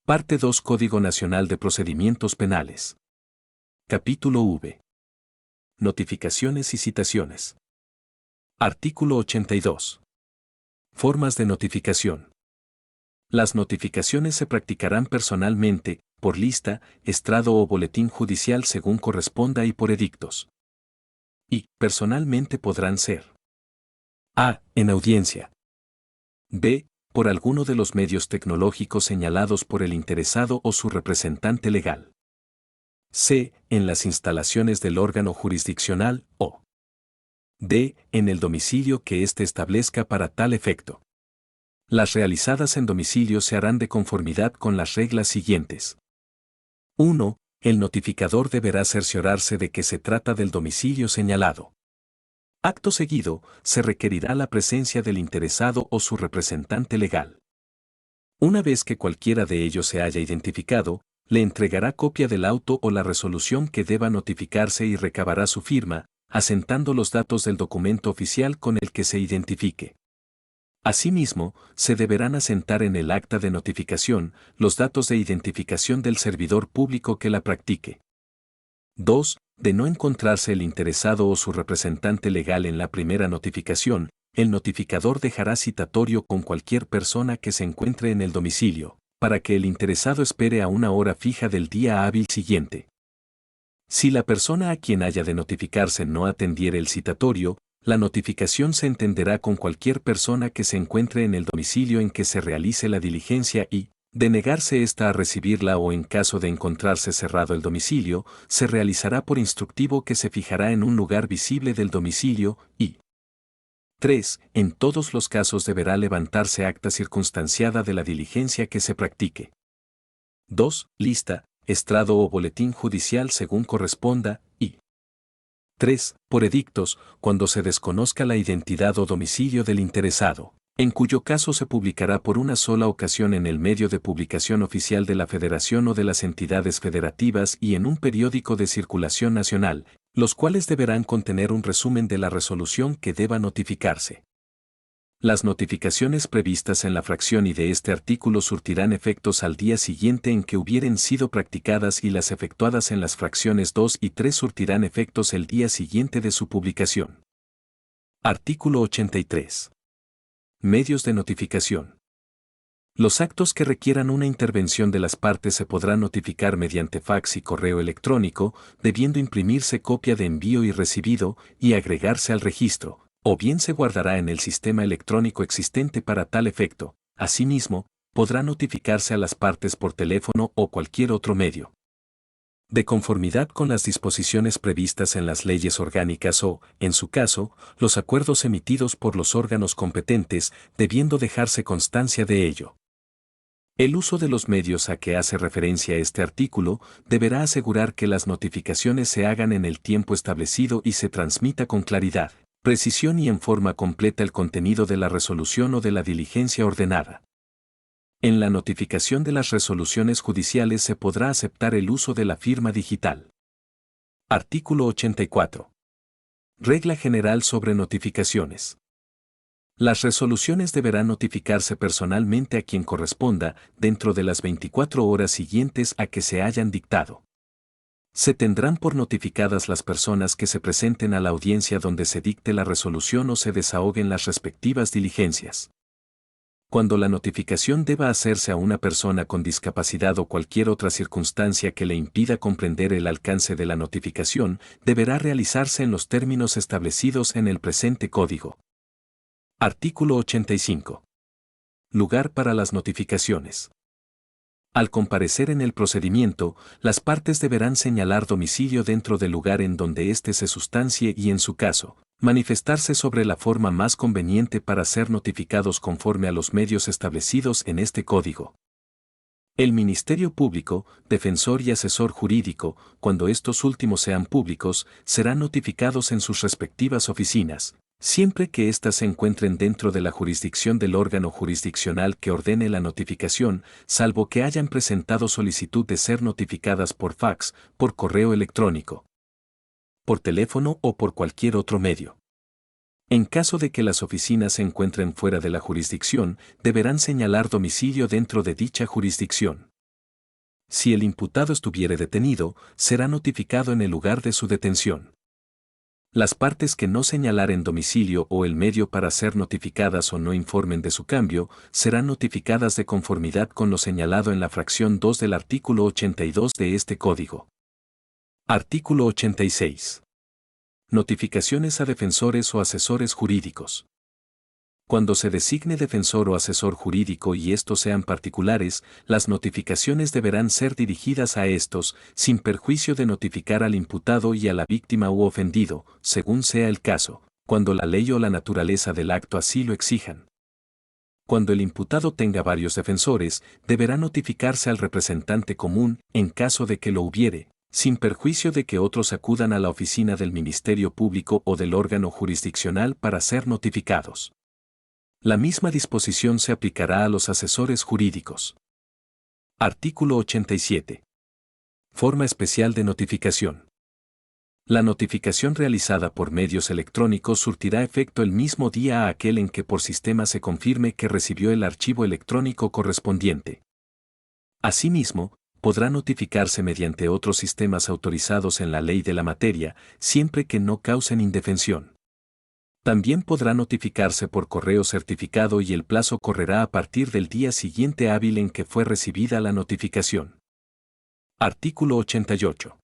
Parte 2 Código Nacional de Procedimientos Penales. Capítulo V. Notificaciones y citaciones. Artículo 82. Formas de notificación. Las notificaciones se practicarán personalmente, por lista, estrado o boletín judicial según corresponda y por edictos. Y, personalmente podrán ser: a. En audiencia. b. Por alguno de los medios tecnológicos señalados por el interesado o su representante legal. c. En las instalaciones del órgano jurisdiccional o d. En el domicilio que éste establezca para tal efecto. Las realizadas en domicilio se harán de conformidad con las reglas siguientes. 1. El notificador deberá cerciorarse de que se trata del domicilio señalado. Acto seguido, se requerirá la presencia del interesado o su representante legal. Una vez que cualquiera de ellos se haya identificado, le entregará copia del auto o la resolución que deba notificarse y recabará su firma, asentando los datos del documento oficial con el que se identifique. Asimismo, se deberán asentar en el acta de notificación los datos de identificación del servidor público que la practique. 2. De no encontrarse el interesado o su representante legal en la primera notificación, el notificador dejará citatorio con cualquier persona que se encuentre en el domicilio, para que el interesado espere a una hora fija del día hábil siguiente. Si la persona a quien haya de notificarse no atendiere el citatorio, la notificación se entenderá con cualquier persona que se encuentre en el domicilio en que se realice la diligencia y, de negarse ésta a recibirla o en caso de encontrarse cerrado el domicilio, se realizará por instructivo que se fijará en un lugar visible del domicilio y 3. En todos los casos deberá levantarse acta circunstanciada de la diligencia que se practique. 2. Lista, estrado o boletín judicial según corresponda y 3. Por edictos, cuando se desconozca la identidad o domicilio del interesado, en cuyo caso se publicará por una sola ocasión en el medio de publicación oficial de la Federación o de las entidades federativas y en un periódico de circulación nacional, los cuales deberán contener un resumen de la resolución que deba notificarse. Las notificaciones previstas en la fracción y de este artículo surtirán efectos al día siguiente en que hubieren sido practicadas y las efectuadas en las fracciones 2 y 3 surtirán efectos el día siguiente de su publicación. Artículo 83. Medios de notificación. Los actos que requieran una intervención de las partes se podrán notificar mediante fax y correo electrónico, debiendo imprimirse copia de envío y recibido y agregarse al registro, o bien se guardará en el sistema electrónico existente para tal efecto. Asimismo, podrá notificarse a las partes por teléfono o cualquier otro medio. De conformidad con las disposiciones previstas en las leyes orgánicas o, en su caso, los acuerdos emitidos por los órganos competentes, debiendo dejarse constancia de ello. El uso de los medios a que hace referencia este artículo deberá asegurar que las notificaciones se hagan en el tiempo establecido y se transmita con claridad, precisión y en forma completa el contenido de la resolución o de la diligencia ordenada. En la notificación de las resoluciones judiciales se podrá aceptar el uso de la firma digital. Artículo 84. Regla general sobre notificaciones. Las resoluciones deberán notificarse personalmente a quien corresponda dentro de las 24 horas siguientes a que se hayan dictado. Se tendrán por notificadas las personas que se presenten a la audiencia donde se dicte la resolución o se desahoguen las respectivas diligencias. Cuando la notificación deba hacerse a una persona con discapacidad o cualquier otra circunstancia que le impida comprender el alcance de la notificación, deberá realizarse en los términos establecidos en el presente código. Artículo 85. Lugar para las notificaciones. Al comparecer en el procedimiento, las partes deberán señalar domicilio dentro del lugar en donde éste se sustancie y, en su caso, manifestarse sobre la forma más conveniente para ser notificados conforme a los medios establecidos en este código. El Ministerio Público, defensor y asesor jurídico, cuando estos últimos sean públicos, serán notificados en sus respectivas oficinas, siempre que éstas se encuentren dentro de la jurisdicción del órgano jurisdiccional que ordene la notificación, salvo que hayan presentado solicitud de ser notificadas por fax, por correo electrónico, por teléfono o por cualquier otro medio. En caso de que las oficinas se encuentren fuera de la jurisdicción, deberán señalar domicilio dentro de dicha jurisdicción. Si el imputado estuviere detenido, será notificado en el lugar de su detención. Las partes que no señalaren domicilio o el medio para ser notificadas o no informen de su cambio, serán notificadas de conformidad con lo señalado en la fracción 2 del artículo 82 de este Código. Artículo 86. Notificaciones a defensores o asesores jurídicos. Cuando se designe defensor o asesor jurídico y estos sean particulares, las notificaciones deberán ser dirigidas a estos, sin perjuicio de notificar al imputado y a la víctima u ofendido, según sea el caso, cuando la ley o la naturaleza del acto así lo exijan. Cuando el imputado tenga varios defensores, deberá notificarse al representante común, en caso de que lo hubiere, sin perjuicio de que otros acudan a la oficina del Ministerio Público o del órgano jurisdiccional para ser notificados. La misma disposición se aplicará a los asesores jurídicos. Artículo 87. Forma especial de notificación. La notificación realizada por medios electrónicos surtirá efecto el mismo día a aquel en que por sistema se confirme que recibió el archivo electrónico correspondiente. Asimismo, podrá notificarse mediante otros sistemas autorizados en la ley de la materia, siempre que no causen indefensión. También podrá notificarse por correo certificado y el plazo correrá a partir del día siguiente hábil en que fue recibida la notificación. Artículo 88.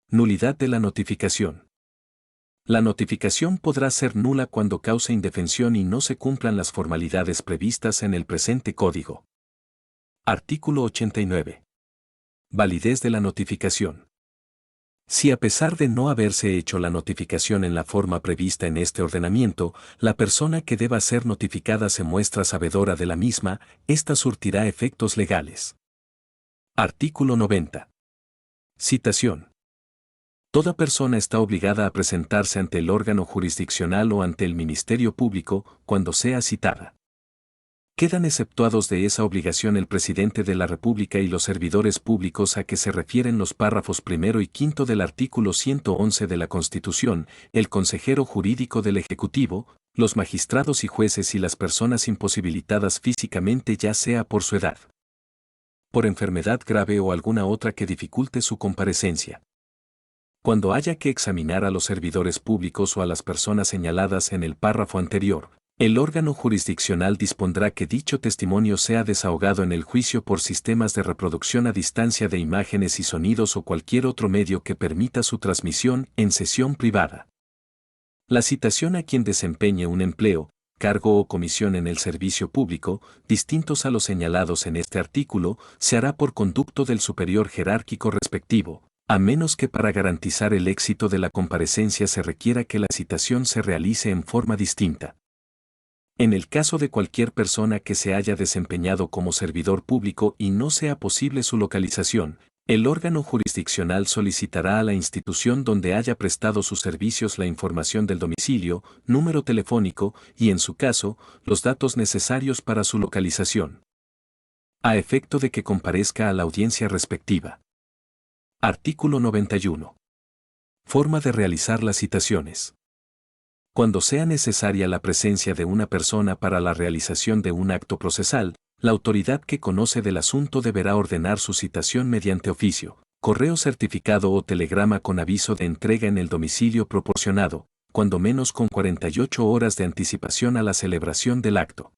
Nulidad de la notificación. La notificación podrá ser nula cuando cause indefensión y no se cumplan las formalidades previstas en el presente Código. Artículo 89. Validez de la notificación. Si a pesar de no haberse hecho la notificación en la forma prevista en este ordenamiento, la persona que deba ser notificada se muestra sabedora de la misma, ésta surtirá efectos legales. Artículo 90. Citación. Toda persona está obligada a presentarse ante el órgano jurisdiccional o ante el Ministerio Público cuando sea citada. Quedan exceptuados de esa obligación el presidente de la República y los servidores públicos a que se refieren los párrafos primero y quinto del artículo 111 de la Constitución, el consejero jurídico del Ejecutivo, los magistrados y jueces y las personas imposibilitadas físicamente ya sea por su edad, por enfermedad grave o alguna otra que dificulte su comparecencia. Cuando haya que examinar a los servidores públicos o a las personas señaladas en el párrafo anterior, el órgano jurisdiccional dispondrá que dicho testimonio sea desahogado en el juicio por sistemas de reproducción a distancia de imágenes y sonidos o cualquier otro medio que permita su transmisión en sesión privada. La citación a quien desempeñe un empleo, cargo o comisión en el servicio público, distintos a los señalados en este artículo, se hará por conducto del superior jerárquico respectivo, a menos que para garantizar el éxito de la comparecencia se requiera que la citación se realice en forma distinta. En el caso de cualquier persona que se haya desempeñado como servidor público y no sea posible su localización, el órgano jurisdiccional solicitará a la institución donde haya prestado sus servicios la información del domicilio, número telefónico y, en su caso, los datos necesarios para su localización, a efecto de que comparezca a la audiencia respectiva. Artículo 91. Forma de realizar las citaciones. Cuando sea necesaria la presencia de una persona para la realización de un acto procesal, la autoridad que conoce del asunto deberá ordenar su citación mediante oficio, correo certificado o telegrama con aviso de entrega en el domicilio proporcionado, cuando menos con 48 horas de anticipación a la celebración del acto.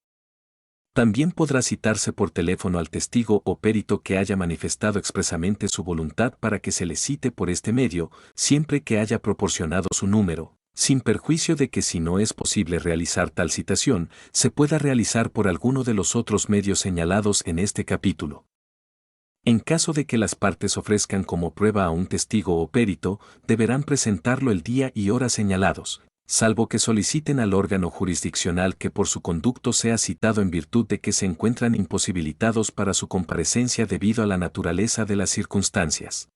También podrá citarse por teléfono al testigo o perito que haya manifestado expresamente su voluntad para que se le cite por este medio, siempre que haya proporcionado su número, sin perjuicio de que si no es posible realizar tal citación, se pueda realizar por alguno de los otros medios señalados en este capítulo. En caso de que las partes ofrezcan como prueba a un testigo o perito, deberán presentarlo el día y hora señalados, salvo que soliciten al órgano jurisdiccional que por su conducto sea citado en virtud de que se encuentran imposibilitados para su comparecencia debido a la naturaleza de las circunstancias.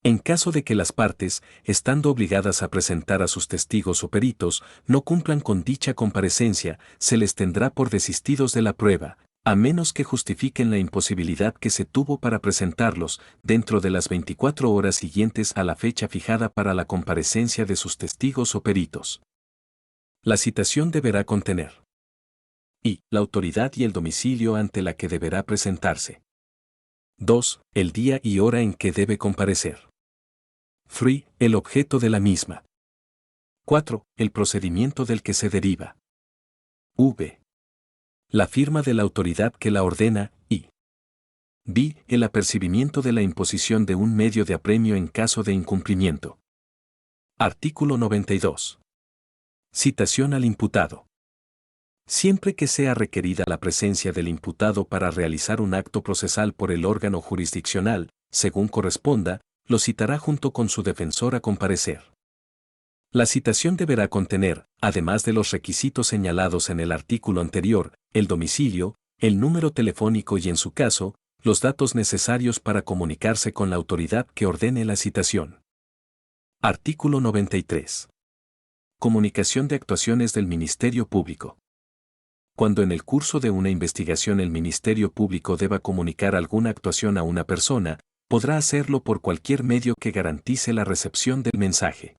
En caso de que las partes, estando obligadas a presentar a sus testigos o peritos, no cumplan con dicha comparecencia, se les tendrá por desistidos de la prueba, a menos que justifiquen la imposibilidad que se tuvo para presentarlos, dentro de las 24 horas siguientes a la fecha fijada para la comparecencia de sus testigos o peritos. La citación deberá contener y la autoridad y el domicilio ante la que deberá presentarse. 2. El día y hora en que debe comparecer. 3. El objeto de la misma. 4. El procedimiento del que se deriva. V. La firma de la autoridad que la ordena y B. El apercibimiento de la imposición de un medio de apremio en caso de incumplimiento. Artículo 92. Citación al imputado. Siempre que sea requerida la presencia del imputado para realizar un acto procesal por el órgano jurisdiccional, según corresponda, lo citará junto con su defensor a comparecer. La citación deberá contener, además de los requisitos señalados en el artículo anterior, el domicilio, el número telefónico y en su caso, los datos necesarios para comunicarse con la autoridad que ordene la citación. Artículo 93. Comunicación de actuaciones del Ministerio Público. Cuando en el curso de una investigación el Ministerio Público deba comunicar alguna actuación a una persona, podrá hacerlo por cualquier medio que garantice la recepción del mensaje.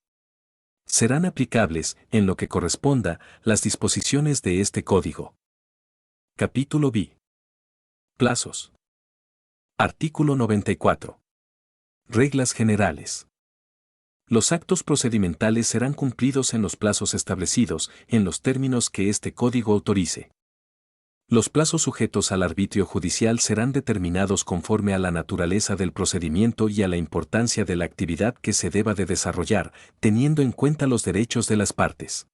Serán aplicables, en lo que corresponda, las disposiciones de este Código. Capítulo B. Plazos. Artículo 94. Reglas generales. Los actos procedimentales serán cumplidos en los plazos establecidos, en los términos que este Código autorice. Los plazos sujetos al arbitrio judicial serán determinados conforme a la naturaleza del procedimiento y a la importancia de la actividad que se deba de desarrollar, teniendo en cuenta los derechos de las partes.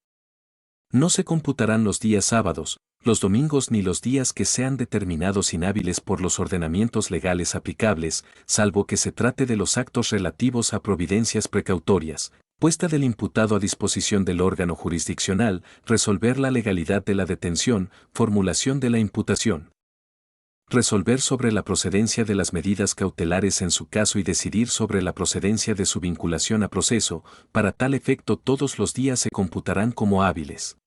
No se computarán los días sábados, los domingos ni los días que sean determinados inhábiles por los ordenamientos legales aplicables, salvo que se trate de los actos relativos a providencias precautorias, puesta del imputado a disposición del órgano jurisdiccional, resolver la legalidad de la detención, formulación de la imputación, resolver sobre la procedencia de las medidas cautelares en su caso y decidir sobre la procedencia de su vinculación a proceso. Para tal efecto todos los días se computarán como hábiles.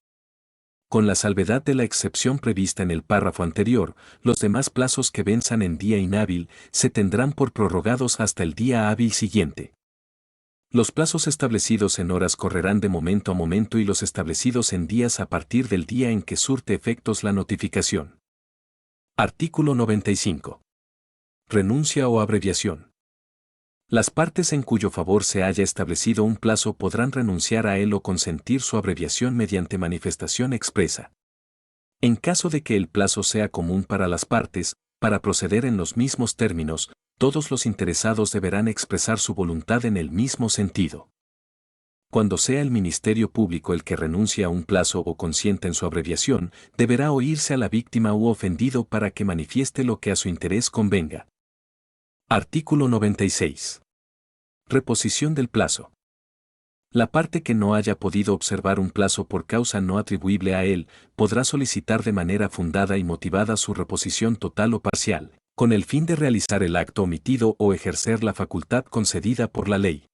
Con la salvedad de la excepción prevista en el párrafo anterior, los demás plazos que venzan en día inhábil se tendrán por prorrogados hasta el día hábil siguiente. Los plazos establecidos en horas correrán de momento a momento y los establecidos en días a partir del día en que surte efectos la notificación. Artículo 95. Renuncia o abreviación. Las partes en cuyo favor se haya establecido un plazo podrán renunciar a él o consentir su abreviación mediante manifestación expresa. En caso de que el plazo sea común para las partes, para proceder en los mismos términos, todos los interesados deberán expresar su voluntad en el mismo sentido. Cuando sea el Ministerio Público el que renuncie a un plazo o consienta en su abreviación, deberá oírse a la víctima u ofendido para que manifieste lo que a su interés convenga. Artículo 96. Reposición del plazo. La parte que no haya podido observar un plazo por causa no atribuible a él, podrá solicitar de manera fundada y motivada su reposición total o parcial, con el fin de realizar el acto omitido o ejercer la facultad concedida por la ley.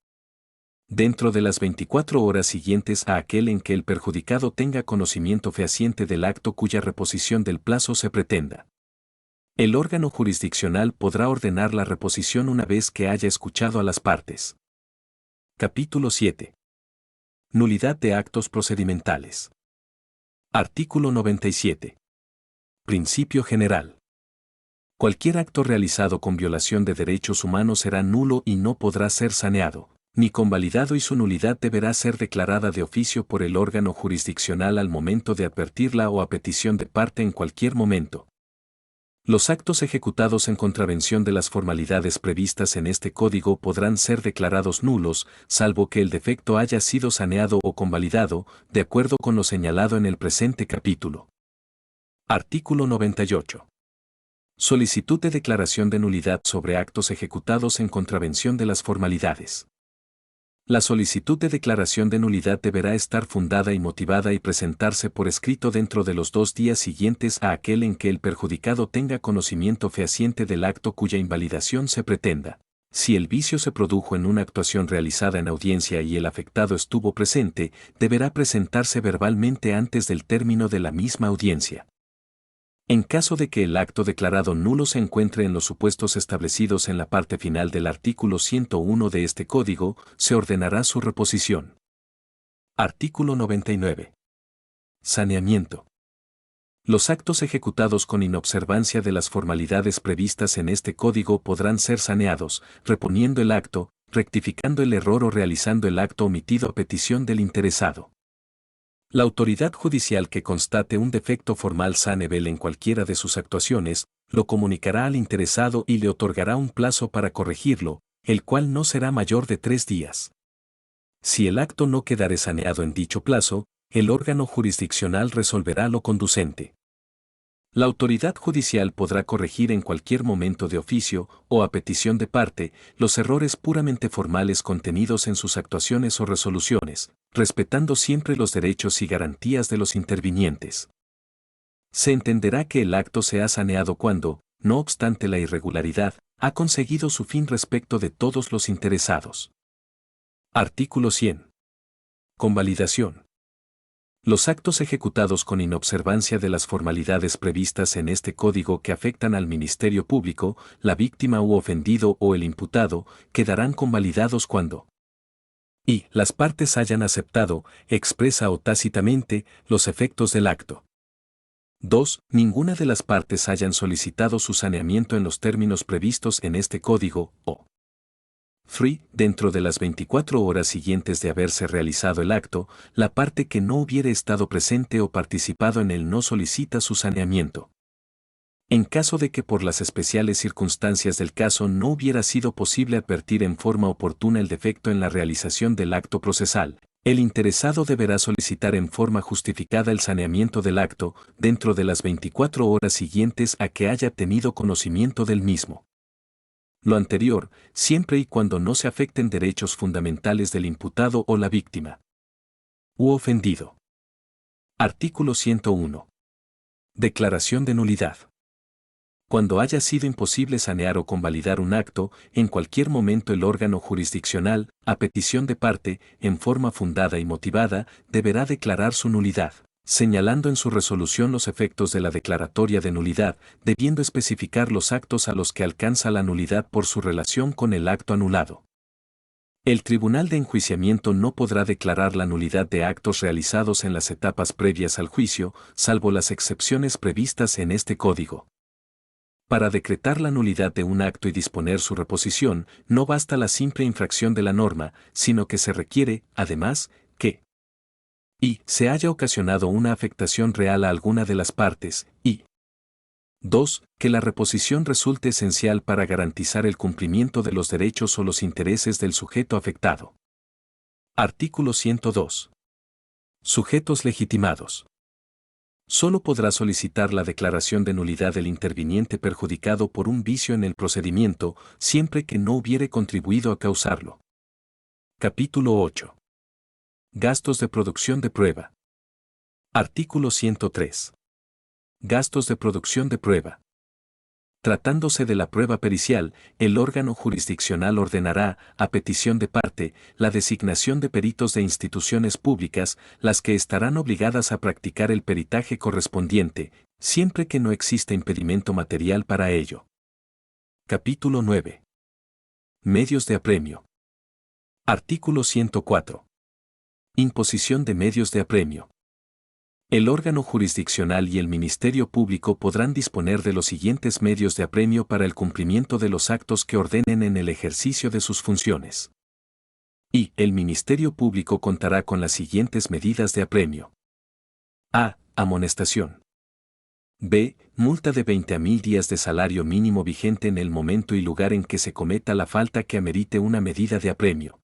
Dentro de las 24 horas siguientes a aquel en que el perjudicado tenga conocimiento fehaciente del acto cuya reposición del plazo se pretenda. El órgano jurisdiccional podrá ordenar la reposición una vez que haya escuchado a las partes. Capítulo 7. Nulidad de actos procedimentales. Artículo 97. Principio general. Cualquier acto realizado con violación de derechos humanos será nulo y no podrá ser saneado, ni convalidado y su nulidad deberá ser declarada de oficio por el órgano jurisdiccional al momento de advertirla o a petición de parte en cualquier momento. Los actos ejecutados en contravención de las formalidades previstas en este Código podrán ser declarados nulos, salvo que el defecto haya sido saneado o convalidado, de acuerdo con lo señalado en el presente capítulo. Artículo 98. Solicitud de declaración de nulidad sobre actos ejecutados en contravención de las formalidades. La solicitud de declaración de nulidad deberá estar fundada y motivada y presentarse por escrito dentro de los 2 días siguientes a aquel en que el perjudicado tenga conocimiento fehaciente del acto cuya invalidación se pretenda. Si el vicio se produjo en una actuación realizada en audiencia y el afectado estuvo presente, deberá presentarse verbalmente antes del término de la misma audiencia. En caso de que el acto declarado nulo se encuentre en los supuestos establecidos en la parte final del artículo 101 de este Código, se ordenará su reposición. Artículo 99. Saneamiento. Los actos ejecutados con inobservancia de las formalidades previstas en este código podrán ser saneados, reponiendo el acto, rectificando el error o realizando el acto omitido a petición del interesado. La autoridad judicial que constate un defecto formal saneable en cualquiera de sus actuaciones, lo comunicará al interesado y le otorgará un plazo para corregirlo, el cual no será mayor de 3 días. Si el acto no quedare saneado en dicho plazo, el órgano jurisdiccional resolverá lo conducente. La autoridad judicial podrá corregir en cualquier momento de oficio o a petición de parte los errores puramente formales contenidos en sus actuaciones o resoluciones, respetando siempre los derechos y garantías de los intervinientes. Se entenderá que el acto se ha saneado cuando, no obstante la irregularidad, ha conseguido su fin respecto de todos los interesados. Artículo 100. Convalidación. Los actos ejecutados con inobservancia de las formalidades previstas en este código que afectan al Ministerio Público, la víctima u ofendido o el imputado, quedarán convalidados cuando y las partes hayan aceptado, expresa o tácitamente, los efectos del acto. 2. Ninguna de las partes hayan solicitado su saneamiento en los términos previstos en este código, o 3. Dentro de las 24 horas siguientes de haberse realizado el acto, la parte que no hubiere estado presente o participado en él no solicita su saneamiento. En caso de que por las especiales circunstancias del caso no hubiera sido posible advertir en forma oportuna el defecto en la realización del acto procesal, el interesado deberá solicitar en forma justificada el saneamiento del acto dentro de las 24 horas siguientes a que haya tenido conocimiento del mismo. Lo anterior, siempre y cuando no se afecten derechos fundamentales del imputado o la víctima u ofendido. Artículo 101. Declaración de nulidad. Cuando haya sido imposible sanear o convalidar un acto, en cualquier momento el órgano jurisdiccional, a petición de parte, en forma fundada y motivada, deberá declarar su nulidad, señalando en su resolución los efectos de la declaratoria de nulidad, debiendo especificar los actos a los que alcanza la nulidad por su relación con el acto anulado. El Tribunal de Enjuiciamiento no podrá declarar la nulidad de actos realizados en las etapas previas al juicio, salvo las excepciones previstas en este código. Para decretar la nulidad de un acto y disponer su reposición, no basta la simple infracción de la norma, sino que se requiere, además, que y se haya ocasionado una afectación real a alguna de las partes, y 2. Que la reposición resulte esencial para garantizar el cumplimiento de los derechos o los intereses del sujeto afectado. Artículo 102. Sujetos legitimados. Solo podrá solicitar la declaración de nulidad el interviniente perjudicado por un vicio en el procedimiento, siempre que no hubiere contribuido a causarlo. Capítulo 8. Gastos de producción de prueba. Artículo 103. Gastos de producción de prueba. Tratándose de la prueba pericial, el órgano jurisdiccional ordenará, a petición de parte, la designación de peritos de instituciones públicas, las que estarán obligadas a practicar el peritaje correspondiente, siempre que no exista impedimento material para ello. Capítulo 9. Medios de apremio. Artículo 104. Imposición de medios de apremio. El órgano jurisdiccional y el Ministerio Público podrán disponer de los siguientes medios de apremio para el cumplimiento de los actos que ordenen en el ejercicio de sus funciones. Y el Ministerio Público contará con las siguientes medidas de apremio. A. Amonestación. B. Multa de 20 a 1000 días de salario mínimo vigente en el momento y lugar en que se cometa la falta que amerite una medida de apremio.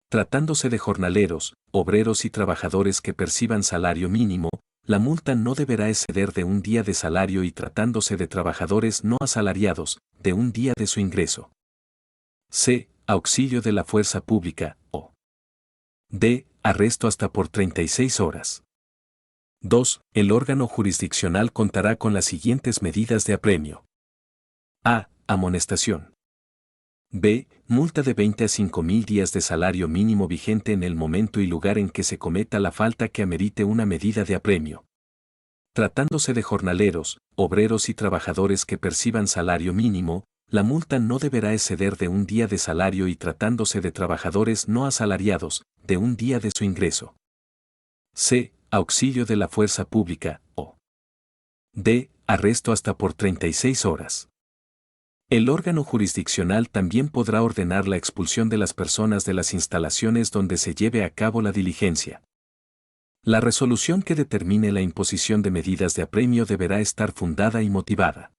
Tratándose de jornaleros, obreros y trabajadores que perciban salario mínimo, la multa no deberá exceder de un día de salario y tratándose de trabajadores no asalariados, de un día de su ingreso. C. Auxilio de la fuerza pública, o D. Arresto hasta por 36 horas. 2. El órgano jurisdiccional contará con las siguientes medidas de apremio. A. Amonestación. B. Multa de 20 a 5000 días de salario mínimo vigente en el momento y lugar en que se cometa la falta que amerite una medida de apremio. Tratándose de jornaleros, obreros y trabajadores que perciban salario mínimo, la multa no deberá exceder de un día de salario y tratándose de trabajadores no asalariados, de un día de su ingreso. C. Auxilio de la fuerza pública, o D. Arresto hasta por 36 horas. El órgano jurisdiccional también podrá ordenar la expulsión de las personas de las instalaciones donde se lleve a cabo la diligencia. La resolución que determine la imposición de medidas de apremio deberá estar fundada y motivada.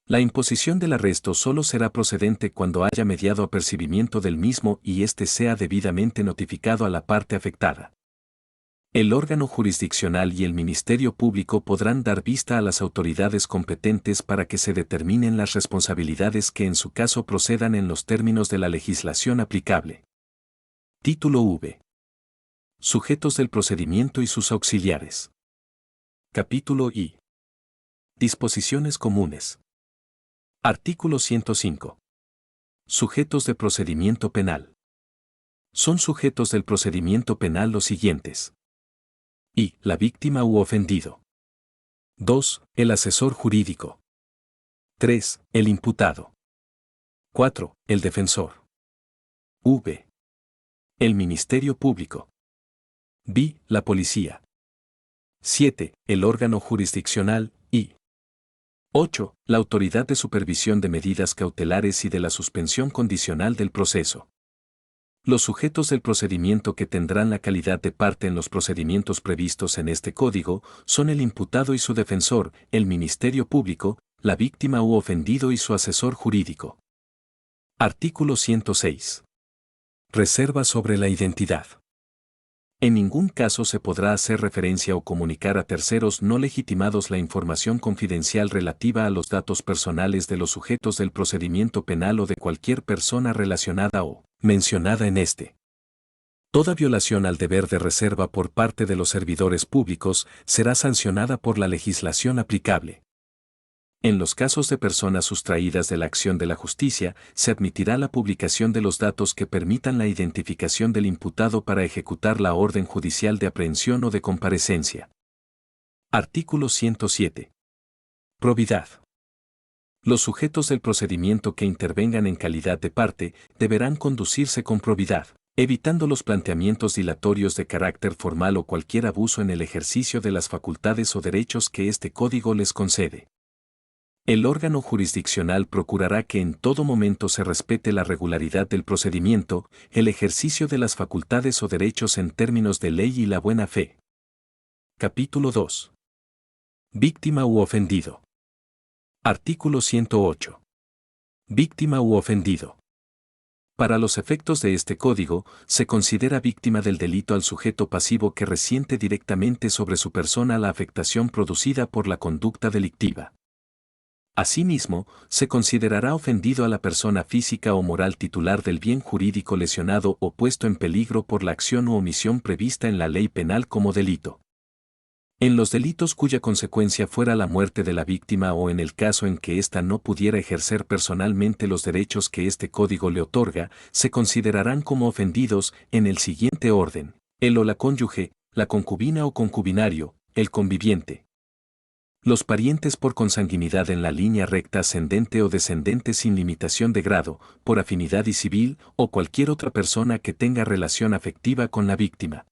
La imposición del arresto solo será procedente cuando haya mediado apercibimiento del mismo y éste sea debidamente notificado a la parte afectada. El órgano jurisdiccional y el Ministerio Público podrán dar vista a las autoridades competentes para que se determinen las responsabilidades que en su caso procedan en los términos de la legislación aplicable. Título V. Sujetos del procedimiento y sus auxiliares. Capítulo I. Disposiciones comunes. Artículo 105. Sujetos de procedimiento penal. Son sujetos del procedimiento penal los siguientes. I. La víctima u ofendido. 2. El asesor jurídico. 3. El imputado. 4. El defensor. V. El Ministerio Público. B. La policía. 7. El órgano jurisdiccional y 8. La autoridad de supervisión de medidas cautelares y de la suspensión condicional del proceso. Los sujetos del procedimiento que tendrán la calidad de parte en los procedimientos previstos en este código son el imputado y su defensor, el Ministerio Público, la víctima u ofendido y su asesor jurídico. Artículo 106. Reserva sobre la identidad. En ningún caso se podrá hacer referencia o comunicar a terceros no legitimados la información confidencial relativa a los datos personales de los sujetos del procedimiento penal o de cualquier persona relacionada o mencionada en este. Toda violación al deber de reserva por parte de los servidores públicos será sancionada por la legislación aplicable. En los casos de personas sustraídas de la acción de la justicia, se admitirá la publicación de los datos que permitan la identificación del imputado para ejecutar la orden judicial de aprehensión o de comparecencia. Artículo 107. Probidad. Los sujetos del procedimiento que intervengan en calidad de parte deberán conducirse con probidad, evitando los planteamientos dilatorios de carácter formal o cualquier abuso en el ejercicio de las facultades o derechos que este código les concede. El órgano jurisdiccional procurará que en todo momento se respete la regularidad del procedimiento, el ejercicio de las facultades o derechos en términos de ley y la buena fe. Capítulo 2. Víctima u ofendido. Artículo 108. Víctima u ofendido. Para los efectos de este código, se considera víctima del delito al sujeto pasivo que resiente directamente sobre su persona la afectación producida por la conducta delictiva. Asimismo, se considerará ofendido a la persona física o moral titular del bien jurídico lesionado o puesto en peligro por la acción u omisión prevista en la ley penal como delito. En los delitos cuya consecuencia fuera la muerte de la víctima o en el caso en que ésta no pudiera ejercer personalmente los derechos que este código le otorga, se considerarán como ofendidos en el siguiente orden: el o la cónyuge, la concubina o concubinario, el conviviente. Los parientes por consanguinidad en la línea recta ascendente o descendente sin limitación de grado, por afinidad y civil, o cualquier otra persona que tenga relación afectiva con la víctima.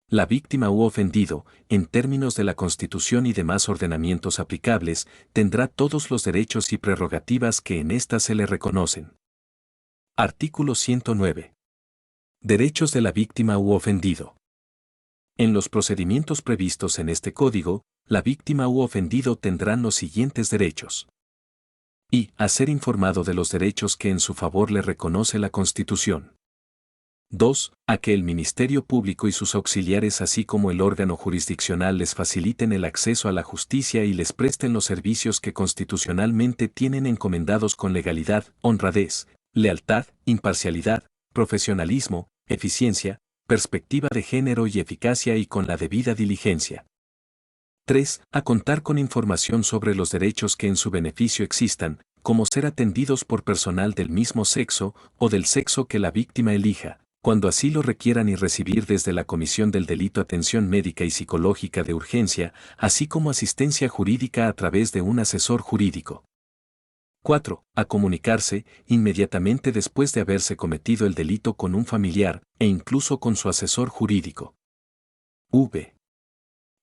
La víctima u ofendido, en términos de la Constitución y demás ordenamientos aplicables, tendrá todos los derechos y prerrogativas que en ésta se le reconocen. Artículo 109. Derechos de la víctima u ofendido. En los procedimientos previstos en este código, la víctima u ofendido tendrán los siguientes derechos. Y, a ser informado de los derechos que en su favor le reconoce la Constitución. 2. A que el Ministerio Público y sus auxiliares así como el órgano jurisdiccional les faciliten el acceso a la justicia y les presten los servicios que constitucionalmente tienen encomendados con legalidad, honradez, lealtad, imparcialidad, profesionalismo, eficiencia, perspectiva de género y eficacia y con la debida diligencia. 3. A contar con información sobre los derechos que en su beneficio existan, como ser atendidos por personal del mismo sexo o del sexo que la víctima elija, cuando así lo requieran, y recibir desde la comisión del delito atención médica y psicológica de urgencia, así como asistencia jurídica a través de un asesor jurídico. 4. A comunicarse, inmediatamente después de haberse cometido el delito, con un familiar, e incluso con su asesor jurídico. V.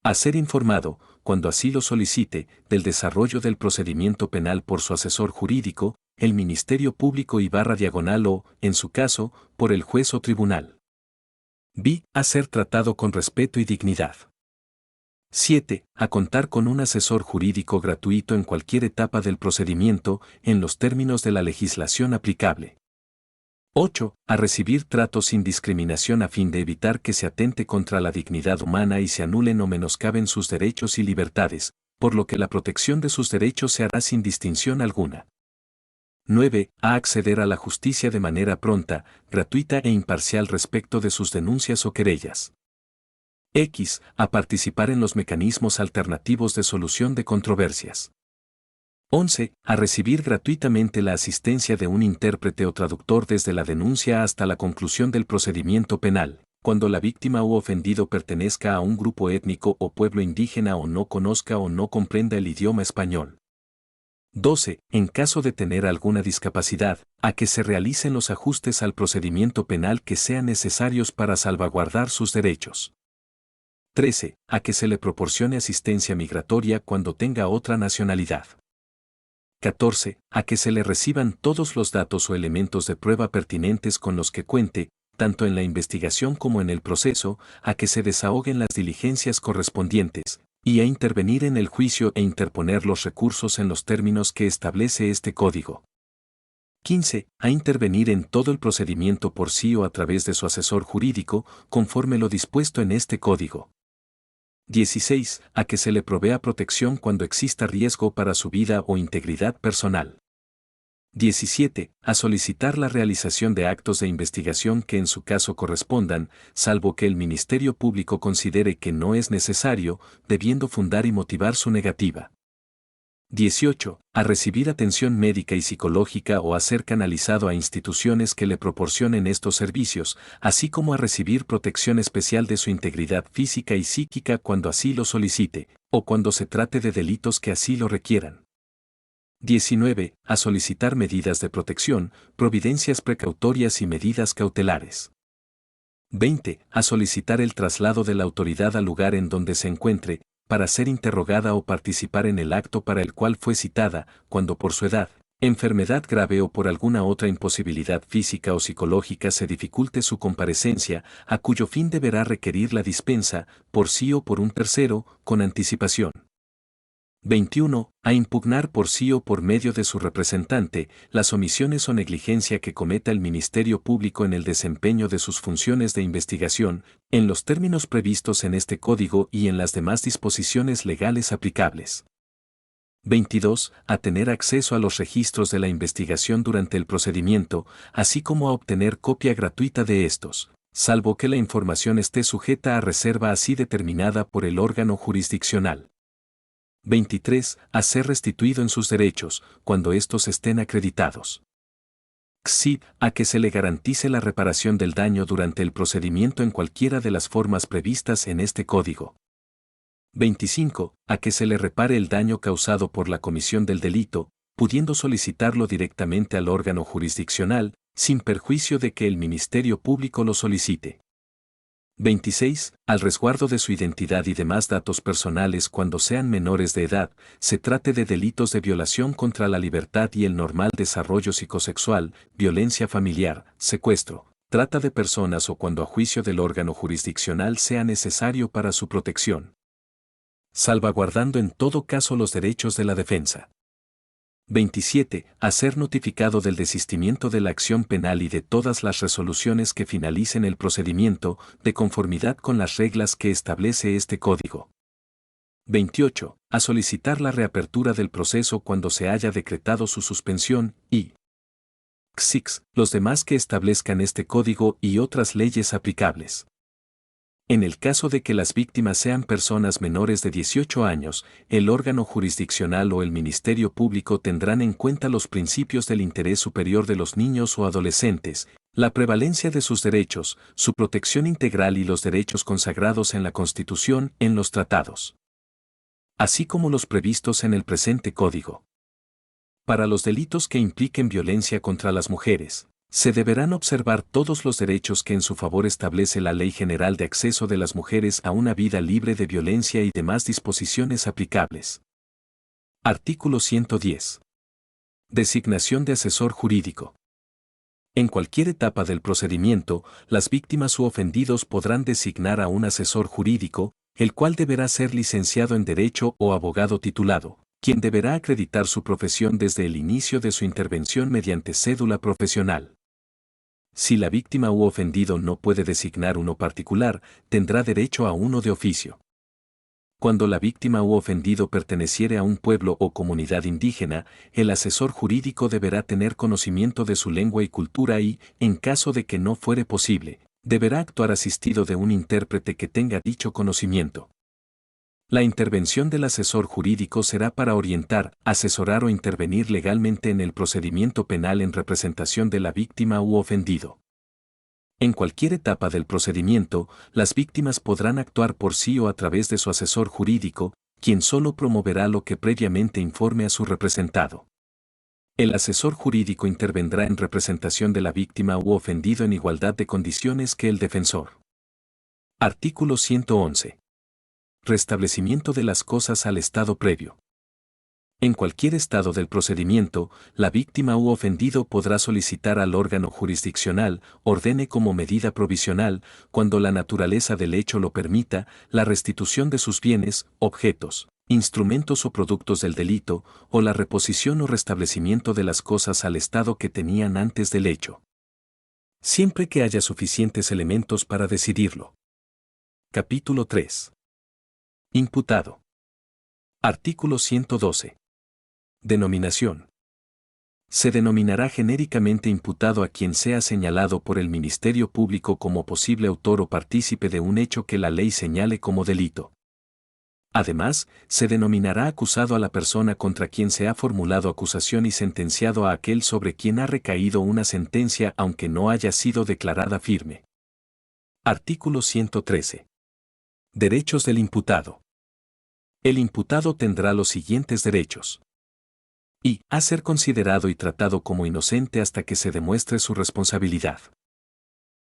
A ser informado, cuando así lo solicite, del desarrollo del procedimiento penal por su asesor jurídico, el Ministerio Público /diagonal o, en su caso, por el juez o tribunal. B. A ser tratado con respeto y dignidad. 7. A contar con un asesor jurídico gratuito en cualquier etapa del procedimiento, en los términos de la legislación aplicable. 8. A recibir trato sin discriminación a fin de evitar que se atente contra la dignidad humana y se anulen o menoscaben sus derechos y libertades, por lo que la protección de sus derechos se hará sin distinción alguna. 9. A acceder a la justicia de manera pronta, gratuita e imparcial respecto de sus denuncias o querellas. X. A participar en los mecanismos alternativos de solución de controversias. 11. A recibir gratuitamente la asistencia de un intérprete o traductor desde la denuncia hasta la conclusión del procedimiento penal, cuando la víctima u ofendido pertenezca a un grupo étnico o pueblo indígena o no conozca o no comprenda el idioma español. 12. En caso de tener alguna discapacidad, a que se realicen los ajustes al procedimiento penal que sean necesarios para salvaguardar sus derechos. 13. A que se le proporcione asistencia migratoria cuando tenga otra nacionalidad. 14. A que se le reciban todos los datos o elementos de prueba pertinentes con los que cuente, tanto en la investigación como en el proceso, a que se desahoguen las diligencias correspondientes, y a intervenir en el juicio e interponer los recursos en los términos que establece este código. 15. A intervenir en todo el procedimiento por sí o a través de su asesor jurídico, conforme lo dispuesto en este código. 16. A que se le provea protección cuando exista riesgo para su vida o integridad personal. 17. A solicitar la realización de actos de investigación que en su caso correspondan, salvo que el Ministerio Público considere que no es necesario, debiendo fundar y motivar su negativa. 18. A recibir atención médica y psicológica o a ser canalizado a instituciones que le proporcionen estos servicios, así como a recibir protección especial de su integridad física y psíquica cuando así lo solicite, o cuando se trate de delitos que así lo requieran. 19. A solicitar medidas de protección, providencias precautorias y medidas cautelares. 20. A solicitar el traslado de la autoridad al lugar en donde se encuentre, para ser interrogada o participar en el acto para el cual fue citada, cuando por su edad, enfermedad grave o por alguna otra imposibilidad física o psicológica se dificulte su comparecencia, a cuyo fin deberá requerir la dispensa, por sí o por un tercero, con anticipación. 21. A impugnar por sí o por medio de su representante las omisiones o negligencia que cometa el Ministerio Público en el desempeño de sus funciones de investigación, en los términos previstos en este código y en las demás disposiciones legales aplicables. 22. A tener acceso a los registros de la investigación durante el procedimiento, así como a obtener copia gratuita de estos, salvo que la información esté sujeta a reserva así determinada por el órgano jurisdiccional. 23. A ser restituido en sus derechos, cuando estos estén acreditados. XID. A que se le garantice la reparación del daño durante el procedimiento en cualquiera de las formas previstas en este código. 25. A que se le repare el daño causado por la comisión del delito, pudiendo solicitarlo directamente al órgano jurisdiccional, sin perjuicio de que el Ministerio Público lo solicite. 26. Al resguardo de su identidad y demás datos personales cuando sean menores de edad, se trate de delitos de violación contra la libertad y el normal desarrollo psicosexual, violencia familiar, secuestro, trata de personas o cuando a juicio del órgano jurisdiccional sea necesario para su protección. Salvaguardando en todo caso los derechos de la defensa. 27. A ser notificado del desistimiento de la acción penal y de todas las resoluciones que finalicen el procedimiento, de conformidad con las reglas que establece este código. 28. A solicitar la reapertura del proceso cuando se haya decretado su suspensión y XIX, los demás que establezcan este código y otras leyes aplicables. En el caso de que las víctimas sean personas menores de 18 años, el órgano jurisdiccional o el Ministerio Público tendrán en cuenta los principios del interés superior de los niños o adolescentes, la prevalencia de sus derechos, su protección integral y los derechos consagrados en la Constitución en los tratados, así como los previstos en el presente código. Para los delitos que impliquen violencia contra las mujeres, Se deberán observar todos los derechos que en su favor establece la Ley General de Acceso de las Mujeres a una vida libre de violencia y demás disposiciones aplicables. Artículo 110. Designación de asesor jurídico. En cualquier etapa del procedimiento, las víctimas u ofendidos podrán designar a un asesor jurídico, el cual deberá ser licenciado en Derecho o abogado titulado, quien deberá acreditar su profesión desde el inicio de su intervención mediante cédula profesional. Si la víctima u ofendido no puede designar uno particular, tendrá derecho a uno de oficio. Cuando la víctima u ofendido perteneciere a un pueblo o comunidad indígena, el asesor jurídico deberá tener conocimiento de su lengua y cultura y, en caso de que no fuere posible, deberá actuar asistido de un intérprete que tenga dicho conocimiento. La intervención del asesor jurídico será para orientar, asesorar o intervenir legalmente en el procedimiento penal en representación de la víctima u ofendido. En cualquier etapa del procedimiento, las víctimas podrán actuar por sí o a través de su asesor jurídico, quien solo promoverá lo que previamente informe a su representado. El asesor jurídico intervendrá en representación de la víctima u ofendido en igualdad de condiciones que el defensor. Artículo 111. Restablecimiento de las cosas al estado previo. En cualquier estado del procedimiento, la víctima u ofendido podrá solicitar al órgano jurisdiccional, ordene como medida provisional, cuando la naturaleza del hecho lo permita, la restitución de sus bienes, objetos, instrumentos o productos del delito, o la reposición o restablecimiento de las cosas al estado que tenían antes del hecho. Siempre que haya suficientes elementos para decidirlo. Capítulo 3. Imputado. Artículo 112. Denominación. Se denominará genéricamente imputado a quien sea señalado por el Ministerio Público como posible autor o partícipe de un hecho que la ley señale como delito. Además, se denominará acusado a la persona contra quien se ha formulado acusación y sentenciado a aquel sobre quien ha recaído una sentencia aunque no haya sido declarada firme. Artículo 113. Derechos del imputado. El imputado tendrá los siguientes derechos. Y, a ser considerado y tratado como inocente hasta que se demuestre su responsabilidad.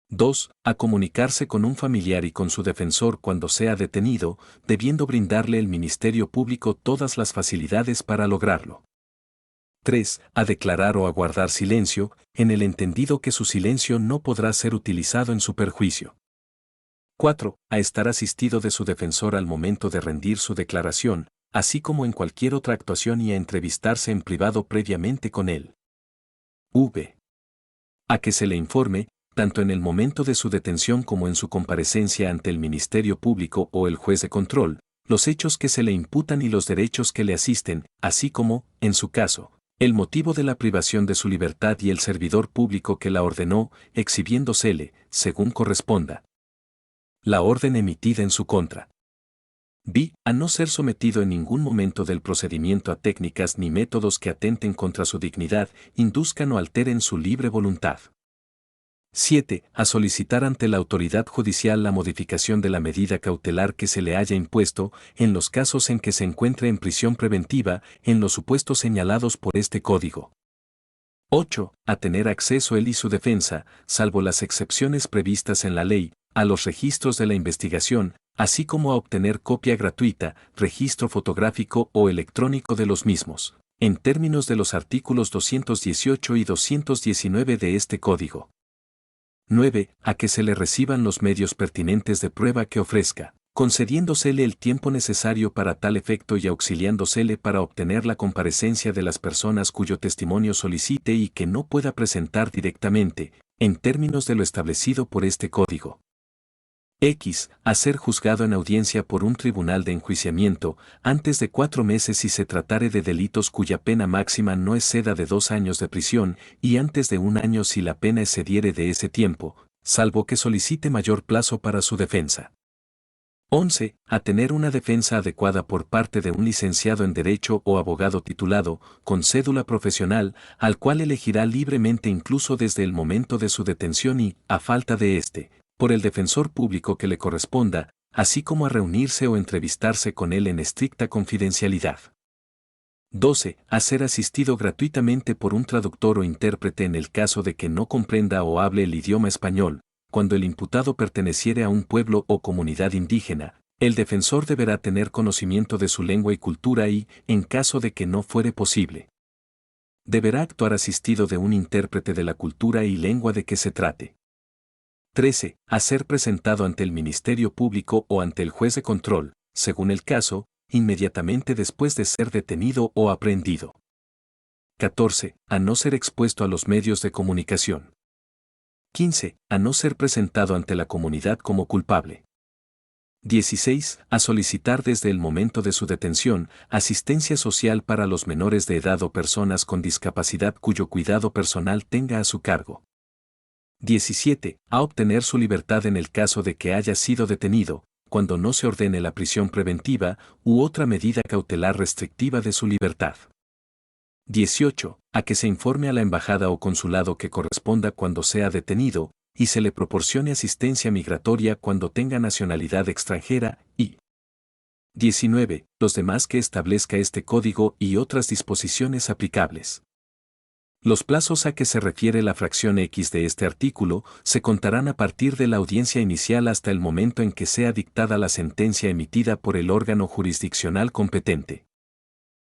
2. A comunicarse con un familiar y con su defensor cuando sea detenido, debiendo brindarle el Ministerio Público todas las facilidades para lograrlo. 3. A declarar o a guardar silencio, en el entendido que su silencio no podrá ser utilizado en su perjuicio. 4. A estar asistido de su defensor al momento de rendir su declaración, así como en cualquier otra actuación y a entrevistarse en privado previamente con él. V. A que se le informe, tanto en el momento de su detención como en su comparecencia ante el Ministerio Público o el juez de control, los hechos que se le imputan y los derechos que le asisten, así como, en su caso, el motivo de la privación de su libertad y el servidor público que la ordenó, exhibiéndosele, según corresponda, la orden emitida en su contra. B. A no ser sometido en ningún momento del procedimiento a técnicas ni métodos que atenten contra su dignidad, induzcan o alteren su libre voluntad. 7. A solicitar ante la autoridad judicial la modificación de la medida cautelar que se le haya impuesto, en los casos en que se encuentre en prisión preventiva, en los supuestos señalados por este Código. 8. A tener acceso él y su defensa, salvo las excepciones previstas en la ley, a los registros de la investigación, así como a obtener copia gratuita, registro fotográfico o electrónico de los mismos, en términos de los artículos 218 y 219 de este Código. 9. A que se le reciban los medios pertinentes de prueba que ofrezca, concediéndosele el tiempo necesario para tal efecto y auxiliándosele para obtener la comparecencia de las personas cuyo testimonio solicite y que no pueda presentar directamente, en términos de lo establecido por este Código. X. A ser juzgado en audiencia por un tribunal de enjuiciamiento, antes de 4 meses si se tratare de delitos cuya pena máxima no exceda de 2 años de prisión, y antes de 1 año si la pena excediere de ese tiempo, salvo que solicite mayor plazo para su defensa. 11. A tener una defensa adecuada por parte de un licenciado en Derecho o abogado titulado, con cédula profesional, al cual elegirá libremente incluso desde el momento de su detención y, a falta de éste, por el defensor público que le corresponda, así como a reunirse o entrevistarse con él en estricta confidencialidad. 12. A ser asistido gratuitamente por un traductor o intérprete en el caso de que no comprenda o hable el idioma español. Cuando el imputado perteneciere a un pueblo o comunidad indígena, el defensor deberá tener conocimiento de su lengua y cultura y, en caso de que no fuere posible, deberá actuar asistido de un intérprete de la cultura y lengua de que se trate. 13. A ser presentado ante el Ministerio Público o ante el juez de control, según el caso, inmediatamente después de ser detenido o aprehendido. 14. A no ser expuesto a los medios de comunicación. 15. A no ser presentado ante la comunidad como culpable. 16. A solicitar desde el momento de su detención asistencia social para los menores de edad o personas con discapacidad cuyo cuidado personal tenga a su cargo. 17. A obtener su libertad en el caso de que haya sido detenido, cuando no se ordene la prisión preventiva u otra medida cautelar restrictiva de su libertad. 18. A que se informe a la embajada o consulado que corresponda cuando sea detenido, y se le proporcione asistencia migratoria cuando tenga nacionalidad extranjera, y 19. Los demás que establezca este código y otras disposiciones aplicables. Los plazos a que se refiere la fracción X de este artículo se contarán a partir de la audiencia inicial hasta el momento en que sea dictada la sentencia emitida por el órgano jurisdiccional competente.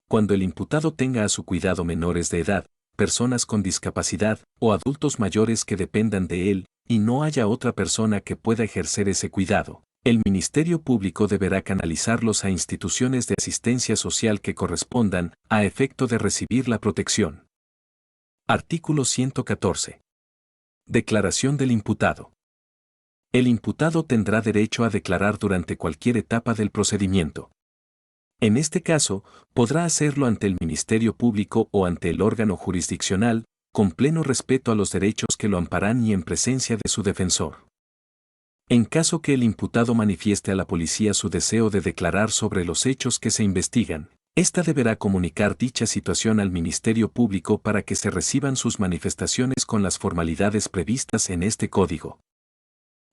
Cuando el imputado tenga a su cuidado menores de edad, personas con discapacidad o adultos mayores que dependan de él, y no haya otra persona que pueda ejercer ese cuidado, el Ministerio Público deberá canalizarlos a instituciones de asistencia social que correspondan, a efecto de recibir la protección. Artículo 114. Declaración del imputado. El imputado tendrá derecho a declarar durante cualquier etapa del procedimiento. En este caso, podrá hacerlo ante el Ministerio Público o ante el órgano jurisdiccional, con pleno respeto a los derechos que lo amparan y en presencia de su defensor. En caso que el imputado manifieste a la policía su deseo de declarar sobre los hechos que se investigan, ésta deberá comunicar dicha situación al Ministerio Público para que se reciban sus manifestaciones con las formalidades previstas en este código.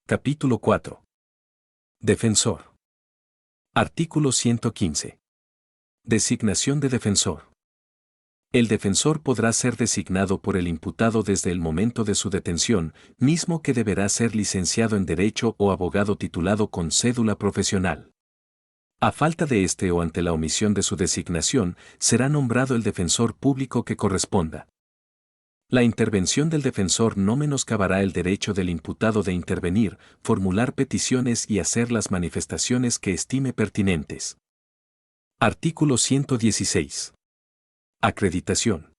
Capítulo 4. Defensor. Artículo 115. Designación de defensor. El defensor podrá ser designado por el imputado desde el momento de su detención, mismo que deberá ser licenciado en Derecho o abogado titulado con cédula profesional. A falta de este o ante la omisión de su designación, será nombrado el defensor público que corresponda. La intervención del defensor no menoscabará el derecho del imputado de intervenir, formular peticiones y hacer las manifestaciones que estime pertinentes. Artículo 116. Acreditación.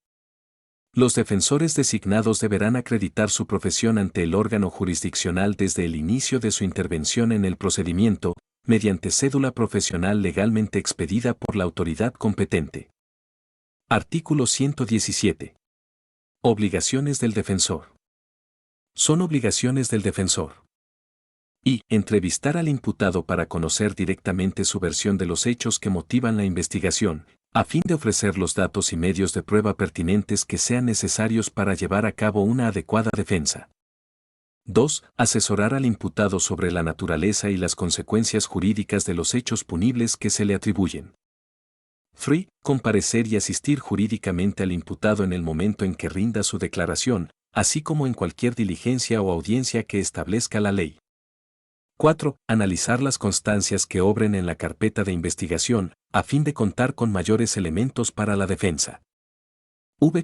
Los defensores designados deberán acreditar su profesión ante el órgano jurisdiccional desde el inicio de su intervención en el procedimiento, mediante cédula profesional legalmente expedida por la autoridad competente. Artículo 117. Obligaciones del defensor. Son obligaciones del defensor: y entrevistar al imputado para conocer directamente su versión de los hechos que motivan la investigación, a fin de ofrecer los datos y medios de prueba pertinentes que sean necesarios para llevar a cabo una adecuada defensa. 2. Asesorar al imputado sobre la naturaleza y las consecuencias jurídicas de los hechos punibles que se le atribuyen. 3. Comparecer y asistir jurídicamente al imputado en el momento en que rinda su declaración, así como en cualquier diligencia o audiencia que establezca la ley. 4. Analizar las constancias que obren en la carpeta de investigación, a fin de contar con mayores elementos para la defensa.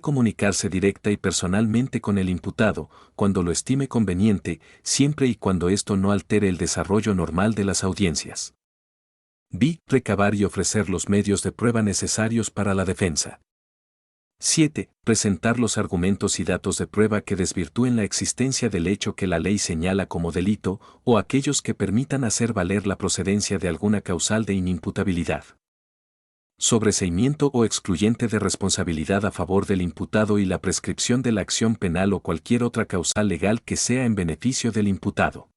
Comunicarse directa y personalmente con el imputado, cuando lo estime conveniente, siempre y cuando esto no altere el desarrollo normal de las audiencias. Recabar y ofrecer los medios de prueba necesarios para la defensa. 7. Presentar los argumentos y datos de prueba que desvirtúen la existencia del hecho que la ley señala como delito, o aquellos que permitan hacer valer la procedencia de alguna causal de inimputabilidad. Sobreseimiento o excluyente de responsabilidad a favor del imputado y la prescripción de la acción penal o cualquier otra causal legal que sea en beneficio del imputado.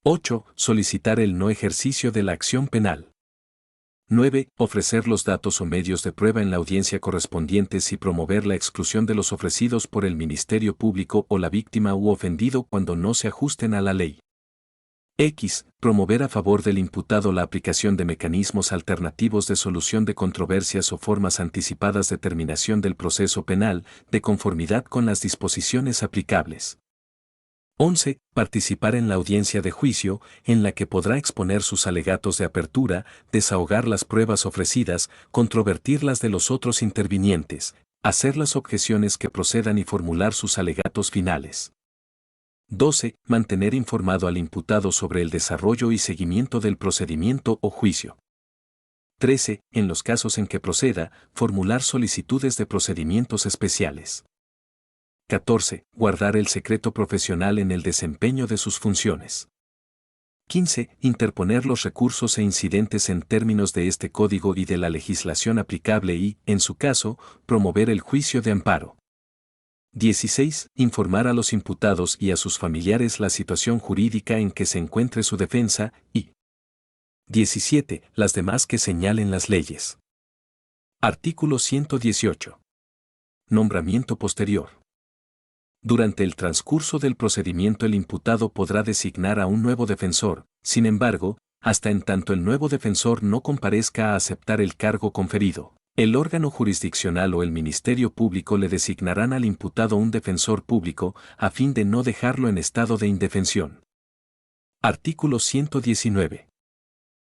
8. Solicitar el no ejercicio de la acción penal. 9. Ofrecer los datos o medios de prueba en la audiencia correspondientes y promover la exclusión de los ofrecidos por el Ministerio Público o la víctima u ofendido cuando no se ajusten a la ley. X. Promover a favor del imputado la aplicación de mecanismos alternativos de solución de controversias o formas anticipadas de terminación del proceso penal, de conformidad con las disposiciones aplicables. 11. Participar en la audiencia de juicio, en la que podrá exponer sus alegatos de apertura, desahogar las pruebas ofrecidas, controvertir las de los otros intervinientes, hacer las objeciones que procedan y formular sus alegatos finales. 12. Mantener informado al imputado sobre el desarrollo y seguimiento del procedimiento o juicio. 13. En los casos en que proceda, formular solicitudes de procedimientos especiales. 14. Guardar el secreto profesional en el desempeño de sus funciones. 15. Interponer los recursos e incidentes en términos de este código y de la legislación aplicable y, en su caso, promover el juicio de amparo. 16. Informar a los imputados y a sus familiares la situación jurídica en que se encuentre su defensa y 17. Las demás que señalen las leyes. Artículo 118. Nombramiento posterior. Durante el transcurso del procedimiento el imputado podrá designar a un nuevo defensor, sin embargo, hasta en tanto el nuevo defensor no comparezca a aceptar el cargo conferido. El órgano jurisdiccional o el Ministerio Público le designarán al imputado un defensor público, a fin de no dejarlo en estado de indefensión. Artículo 119.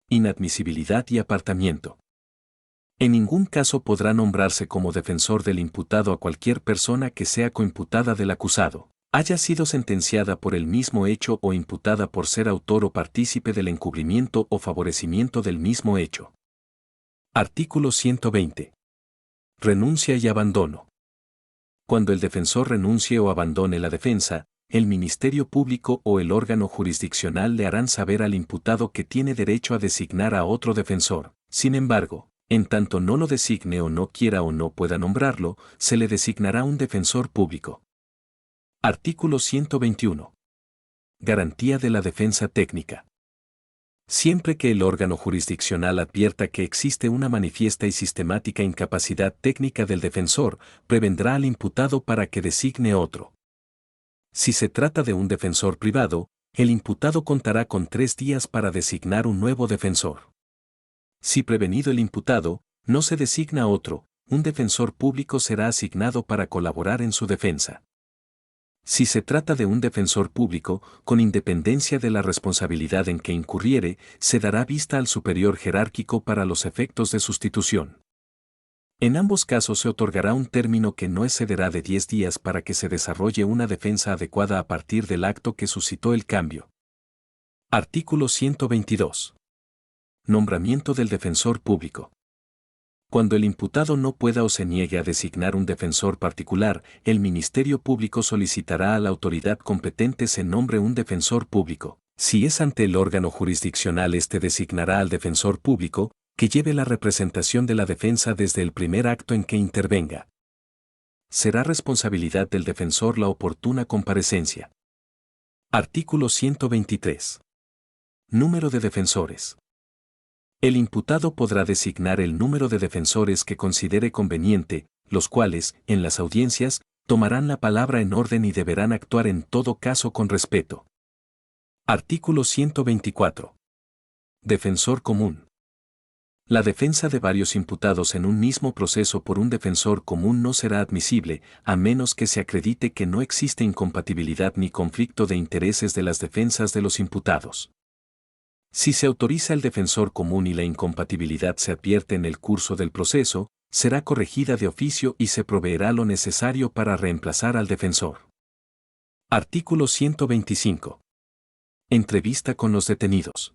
Inadmisibilidad y apartamiento. En ningún caso podrá nombrarse como defensor del imputado a cualquier persona que sea coimputada del acusado, haya sido sentenciada por el mismo hecho o imputada por ser autor o partícipe del encubrimiento o favorecimiento del mismo hecho. Artículo 120. Renuncia y abandono. Cuando el defensor renuncie o abandone la defensa, el Ministerio Público o el órgano jurisdiccional le harán saber al imputado que tiene derecho a designar a otro defensor. Sin embargo, en tanto no lo designe o no quiera o no pueda nombrarlo, se le designará un defensor público. Artículo 121. Garantía de la defensa técnica. Siempre que el órgano jurisdiccional advierta que existe una manifiesta y sistemática incapacidad técnica del defensor, prevendrá al imputado para que designe otro. Si se trata de un defensor privado, el imputado contará con 3 días para designar un nuevo defensor. Si prevenido el imputado, no se designa otro, un defensor público será asignado para colaborar en su defensa. Si se trata de un defensor público, con independencia de la responsabilidad en que incurriere, se dará vista al superior jerárquico para los efectos de sustitución. En ambos casos se otorgará un término que no excederá de 10 días para que se desarrolle una defensa adecuada a partir del acto que suscitó el cambio. Artículo 122. Nombramiento del defensor público. Cuando el imputado no pueda o se niegue a designar un defensor particular, el Ministerio Público solicitará a la autoridad competente se nombre un defensor público. Si es ante el órgano jurisdiccional, este designará al defensor público, que lleve la representación de la defensa desde el primer acto en que intervenga. Será responsabilidad del defensor la oportuna comparecencia. Artículo 123. Número de defensores. El imputado podrá designar el número de defensores que considere conveniente, los cuales, en las audiencias, tomarán la palabra en orden y deberán actuar en todo caso con respeto. Artículo 124. Defensor común. La defensa de varios imputados en un mismo proceso por un defensor común no será admisible, a menos que se acredite que no existe incompatibilidad ni conflicto de intereses de las defensas de los imputados. Si se autoriza el defensor común y la incompatibilidad se advierte en el curso del proceso, será corregida de oficio y se proveerá lo necesario para reemplazar al defensor. Artículo 125. Entrevista con los detenidos.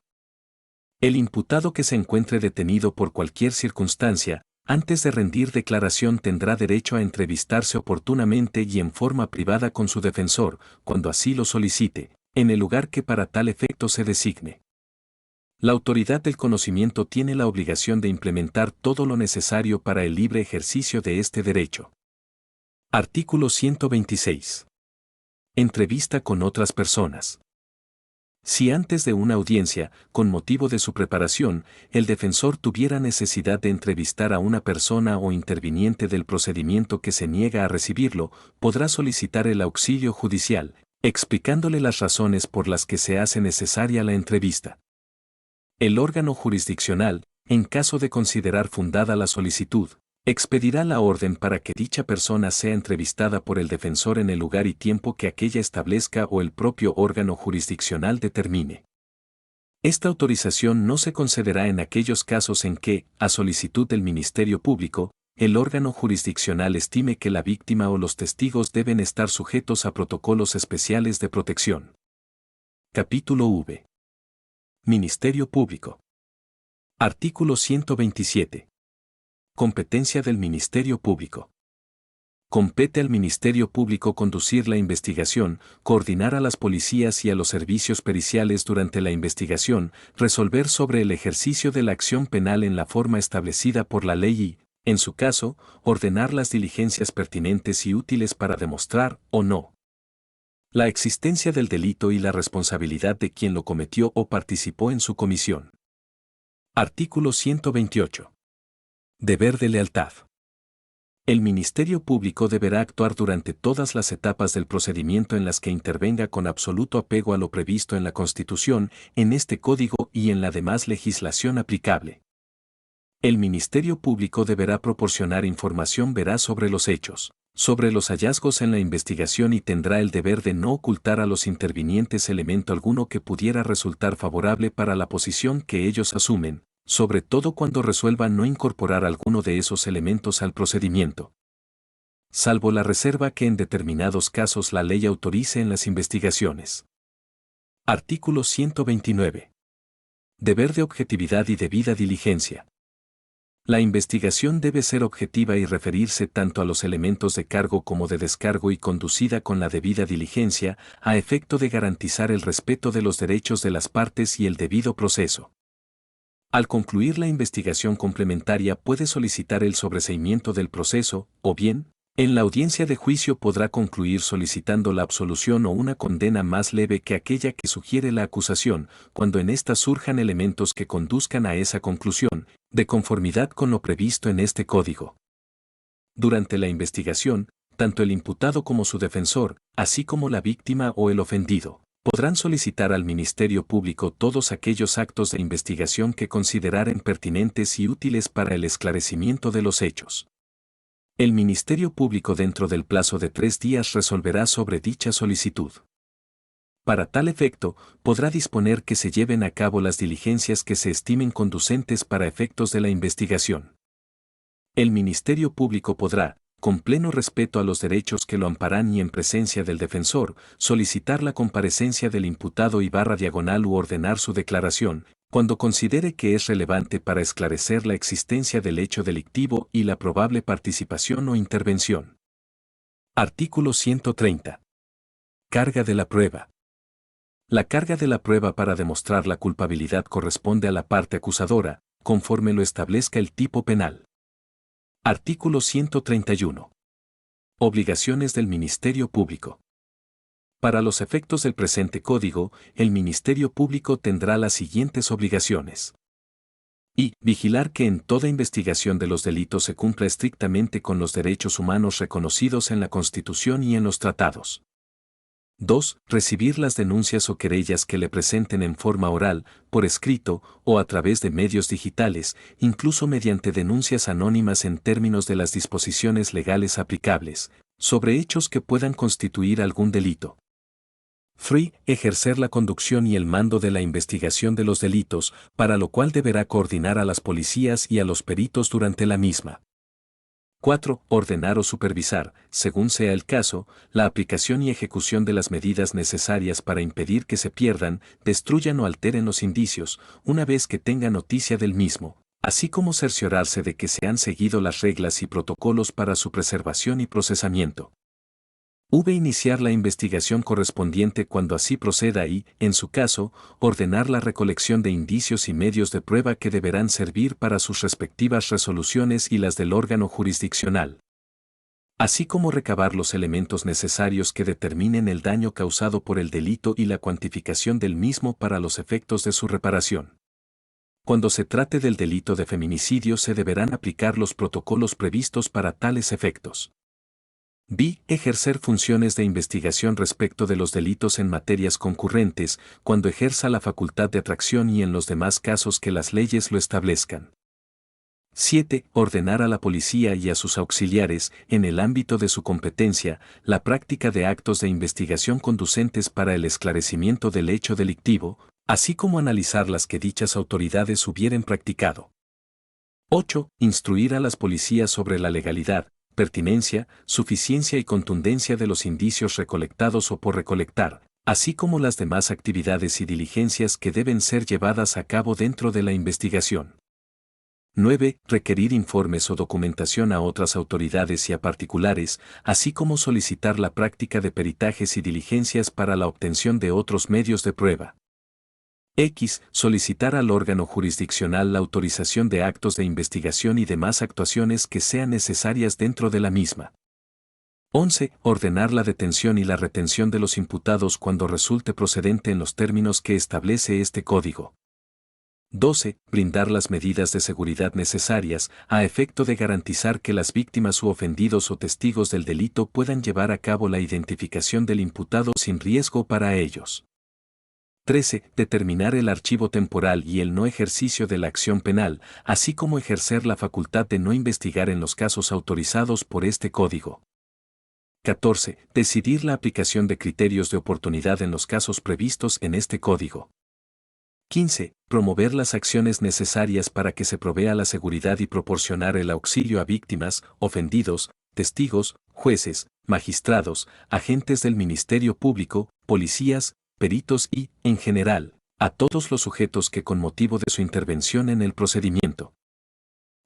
El imputado que se encuentre detenido por cualquier circunstancia, antes de rendir declaración tendrá derecho a entrevistarse oportunamente y en forma privada con su defensor, cuando así lo solicite, en el lugar que para tal efecto se designe. La autoridad del conocimiento tiene la obligación de implementar todo lo necesario para el libre ejercicio de este derecho. Artículo 126. Entrevista con otras personas. Si antes de una audiencia, con motivo de su preparación, el defensor tuviera necesidad de entrevistar a una persona o interviniente del procedimiento que se niega a recibirlo, podrá solicitar el auxilio judicial. explicándole las razones por las que se hace necesaria la entrevista. El órgano jurisdiccional, en caso de considerar fundada la solicitud, expedirá la orden para que dicha persona sea entrevistada por el defensor en el lugar y tiempo que aquella establezca o el propio órgano jurisdiccional determine. Esta autorización no se concederá en aquellos casos en que, a solicitud del Ministerio Público, el órgano jurisdiccional estime que la víctima o los testigos deben estar sujetos a protocolos especiales de protección. Capítulo V. Ministerio Público. Artículo 127. Competencia del Ministerio Público. Compete al Ministerio Público conducir la investigación, coordinar a las policías y a los servicios periciales durante la investigación, resolver sobre el ejercicio de la acción penal en la forma establecida por la ley y, en su caso, ordenar las diligencias pertinentes y útiles para demostrar, o no, la existencia del delito y la responsabilidad de quien lo cometió o participó en su comisión. Artículo 128. Deber de lealtad. El Ministerio Público deberá actuar durante todas las etapas del procedimiento en las que intervenga con absoluto apego a lo previsto en la Constitución, en este Código y en la demás legislación aplicable. El Ministerio Público deberá proporcionar información veraz sobre los hechos, sobre los hallazgos en la investigación y tendrá el deber de no ocultar a los intervinientes elemento alguno que pudiera resultar favorable para la posición que ellos asumen, sobre todo cuando resuelvan no incorporar alguno de esos elementos al procedimiento, salvo la reserva que en determinados casos la ley autorice en las investigaciones. Artículo 129. Deber de objetividad y debida diligencia. La investigación debe ser objetiva y referirse tanto a los elementos de cargo como de descargo y conducida con la debida diligencia, a efecto de garantizar el respeto de los derechos de las partes y el debido proceso. Al concluir la investigación complementaria puede solicitar el sobreseimiento del proceso, o bien, en la audiencia de juicio podrá concluir solicitando la absolución o una condena más leve que aquella que sugiere la acusación, cuando en ésta surjan elementos que conduzcan a esa conclusión, de conformidad con lo previsto en este Código. Durante la investigación, tanto el imputado como su defensor, así como la víctima o el ofendido, podrán solicitar al Ministerio Público todos aquellos actos de investigación que consideren pertinentes y útiles para el esclarecimiento de los hechos. El Ministerio Público dentro del plazo de 3 días resolverá sobre dicha solicitud. Para tal efecto, podrá disponer que se lleven a cabo las diligencias que se estimen conducentes para efectos de la investigación. El Ministerio Público podrá, con pleno respeto a los derechos que lo amparan y en presencia del defensor, solicitar la comparecencia del imputado y / u ordenar su declaración, cuando considere que es relevante para esclarecer la existencia del hecho delictivo y la probable participación o intervención. Artículo 130. Carga de la prueba. La carga de la prueba para demostrar la culpabilidad corresponde a la parte acusadora, conforme lo establezca el tipo penal. Artículo 131. Obligaciones del Ministerio Público. Para los efectos del presente Código, el Ministerio Público tendrá las siguientes obligaciones. Y, vigilar que en toda investigación de los delitos se cumpla estrictamente con los derechos humanos reconocidos en la Constitución y en los tratados. 2. Recibir las denuncias o querellas que le presenten en forma oral, por escrito, o a través de medios digitales, incluso mediante denuncias anónimas en términos de las disposiciones legales aplicables, sobre hechos que puedan constituir algún delito. 3. Ejercer la conducción y el mando de la investigación de los delitos, para lo cual deberá coordinar a las policías y a los peritos durante la misma. 4. Ordenar o supervisar, según sea el caso, la aplicación y ejecución de las medidas necesarias para impedir que se pierdan, destruyan o alteren los indicios, una vez que tenga noticia del mismo, así como cerciorarse de que se han seguido las reglas y protocolos para su preservación y procesamiento. Iniciar la investigación correspondiente cuando así proceda y, en su caso, ordenar la recolección de indicios y medios de prueba que deberán servir para sus respectivas resoluciones y las del órgano jurisdiccional, así como recabar los elementos necesarios que determinen el daño causado por el delito y la cuantificación del mismo para los efectos de su reparación. Cuando se trate del delito de feminicidio se deberán aplicar los protocolos previstos para tales efectos. B. Ejercer funciones de investigación respecto de los delitos en materias concurrentes, cuando ejerza la facultad de atracción y en los demás casos que las leyes lo establezcan. 7. Ordenar a la policía y a sus auxiliares, en el ámbito de su competencia, la práctica de actos de investigación conducentes para el esclarecimiento del hecho delictivo, así como analizar las que dichas autoridades hubieren practicado. 8. Instruir a las policías sobre la legalidad, pertinencia, suficiencia y contundencia de los indicios recolectados o por recolectar, así como las demás actividades y diligencias que deben ser llevadas a cabo dentro de la investigación. 9. Requerir informes o documentación a otras autoridades y a particulares, así como solicitar la práctica de peritajes y diligencias para la obtención de otros medios de prueba. X. Solicitar al órgano jurisdiccional la autorización de actos de investigación y demás actuaciones que sean necesarias dentro de la misma. 11. Ordenar la detención y la retención de los imputados cuando resulte procedente en los términos que establece este código. 12. Brindar las medidas de seguridad necesarias a efecto de garantizar que las víctimas u ofendidos o testigos del delito puedan llevar a cabo la identificación del imputado sin riesgo para ellos. 13. Determinar el archivo temporal y el no ejercicio de la acción penal, así como ejercer la facultad de no investigar en los casos autorizados por este código. 14. Decidir la aplicación de criterios de oportunidad en los casos previstos en este código. 15. Promover las acciones necesarias para que se provea la seguridad y proporcionar el auxilio a víctimas, ofendidos, testigos, jueces, magistrados, agentes del Ministerio Público, policías, peritos y, en general, a todos los sujetos que con motivo de su intervención en el procedimiento,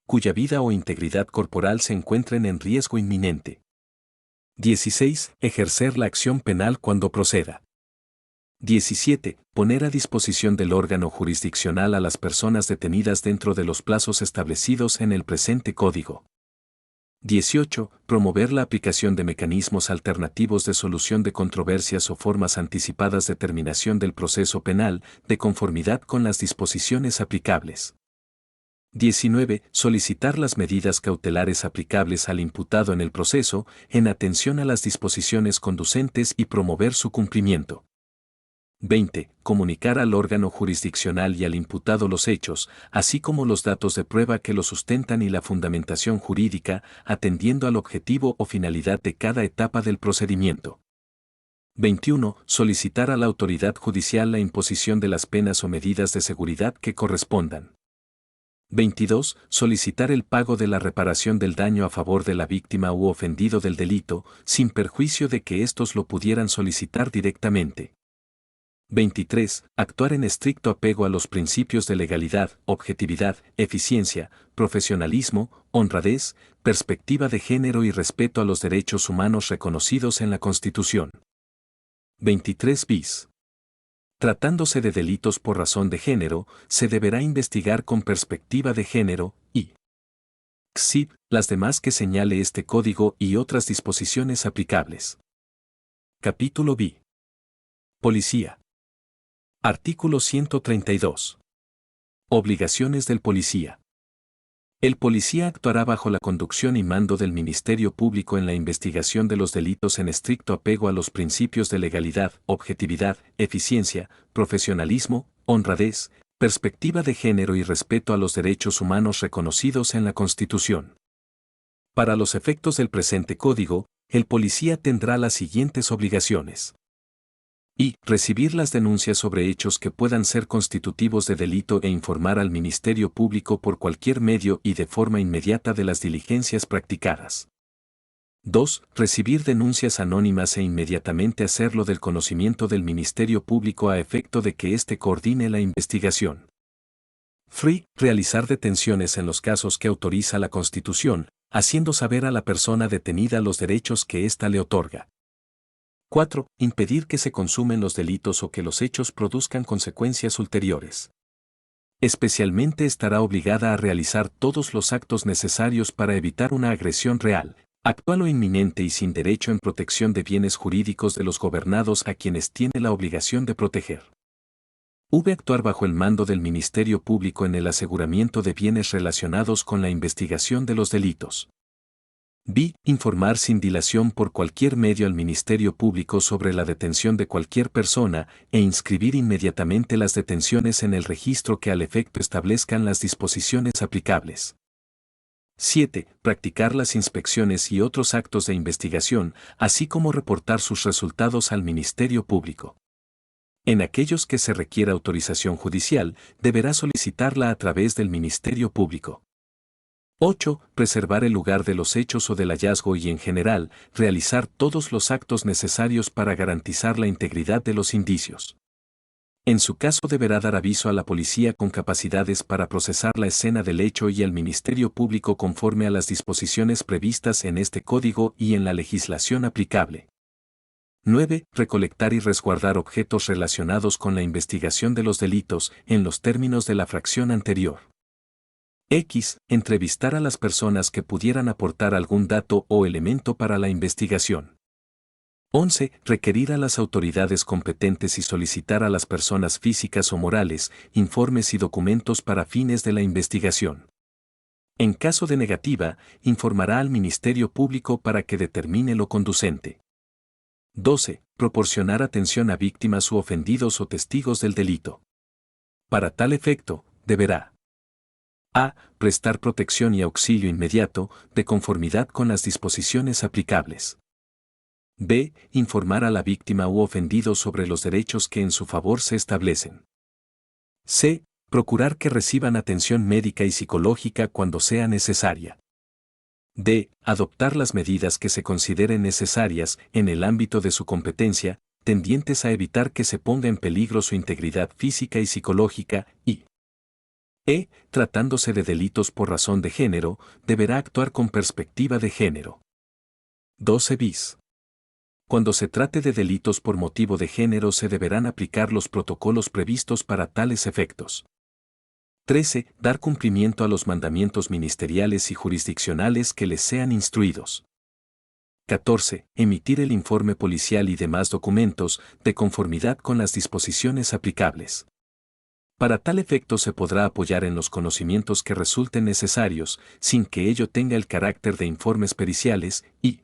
cuya vida o integridad corporal se encuentren en riesgo inminente. 16. Ejercer la acción penal cuando proceda. 17. Poner a disposición del órgano jurisdiccional a las personas detenidas dentro de los plazos establecidos en el presente código. 18. Promover la aplicación de mecanismos alternativos de solución de controversias o formas anticipadas de terminación del proceso penal, de conformidad con las disposiciones aplicables. 19. Solicitar las medidas cautelares aplicables al imputado en el proceso, en atención a las disposiciones conducentes y promover su cumplimiento. 20. Comunicar al órgano jurisdiccional y al imputado los hechos, así como los datos de prueba que lo sustentan y la fundamentación jurídica, atendiendo al objetivo o finalidad de cada etapa del procedimiento. 21. Solicitar a la autoridad judicial la imposición de las penas o medidas de seguridad que correspondan. 22. Solicitar el pago de la reparación del daño a favor de la víctima u ofendido del delito, sin perjuicio de que éstos lo pudieran solicitar directamente. 23. Actuar en estricto apego a los principios de legalidad, objetividad, eficiencia, profesionalismo, honradez, perspectiva de género y respeto a los derechos humanos reconocidos en la Constitución. 23 bis. Tratándose de delitos por razón de género, se deberá investigar con perspectiva de género y XIV, las demás que señale este código y otras disposiciones aplicables. Capítulo B. Policía. Artículo 132. Obligaciones del policía. El policía actuará bajo la conducción y mando del Ministerio Público en la investigación de los delitos en estricto apego a los principios de legalidad, objetividad, eficiencia, profesionalismo, honradez, perspectiva de género y respeto a los derechos humanos reconocidos en la Constitución. Para los efectos del presente código, el policía tendrá las siguientes obligaciones. Y recibir las denuncias sobre hechos que puedan ser constitutivos de delito e informar al Ministerio Público por cualquier medio y de forma inmediata de las diligencias practicadas. 2. Recibir denuncias anónimas e inmediatamente hacerlo del conocimiento del Ministerio Público a efecto de que éste coordine la investigación. 3. Realizar detenciones en los casos que autoriza la Constitución, haciendo saber a la persona detenida los derechos que ésta le otorga. 4. Impedir que se consumen los delitos o que los hechos produzcan consecuencias ulteriores. Especialmente estará obligada a realizar todos los actos necesarios para evitar una agresión real, actual o inminente y sin derecho en protección de bienes jurídicos de los gobernados a quienes tiene la obligación de proteger. Actuar bajo el mando del Ministerio Público en el aseguramiento de bienes relacionados con la investigación de los delitos. B. Informar sin dilación por cualquier medio al Ministerio Público sobre la detención de cualquier persona e inscribir inmediatamente las detenciones en el registro que al efecto establezcan las disposiciones aplicables. 7. Practicar las inspecciones y otros actos de investigación, así como reportar sus resultados al Ministerio Público. En aquellos que se requiera autorización judicial, deberá solicitarla a través del Ministerio Público. 8. Preservar el lugar de los hechos o del hallazgo y en general, realizar todos los actos necesarios para garantizar la integridad de los indicios. En su caso deberá dar aviso a la policía con capacidades para procesar la escena del hecho y al Ministerio Público conforme a las disposiciones previstas en este código y en la legislación aplicable. 9. Recolectar y resguardar objetos relacionados con la investigación de los delitos en los términos de la fracción anterior. X. Entrevistar a las personas que pudieran aportar algún dato o elemento para la investigación. 11. Requerir a las autoridades competentes y solicitar a las personas físicas o morales informes y documentos para fines de la investigación. En caso de negativa, informará al Ministerio Público para que determine lo conducente. 12. Proporcionar atención a víctimas u ofendidos o testigos del delito. Para tal efecto, deberá a. Prestar protección y auxilio inmediato, de conformidad con las disposiciones aplicables. B. Informar a la víctima u ofendido sobre los derechos que en su favor se establecen. C. Procurar que reciban atención médica y psicológica cuando sea necesaria. D. Adoptar las medidas que se consideren necesarias en el ámbito de su competencia, tendientes a evitar que se ponga en peligro su integridad física y psicológica, y tratándose de delitos por razón de género, deberá actuar con perspectiva de género. 12 bis. Cuando se trate de delitos por motivo de género se deberán aplicar los protocolos previstos para tales efectos. 13. Dar cumplimiento a los mandamientos ministeriales y jurisdiccionales que les sean instruidos. 14. Emitir el informe policial y demás documentos de conformidad con las disposiciones aplicables. Para tal efecto se podrá apoyar en los conocimientos que resulten necesarios, sin que ello tenga el carácter de informes periciales, y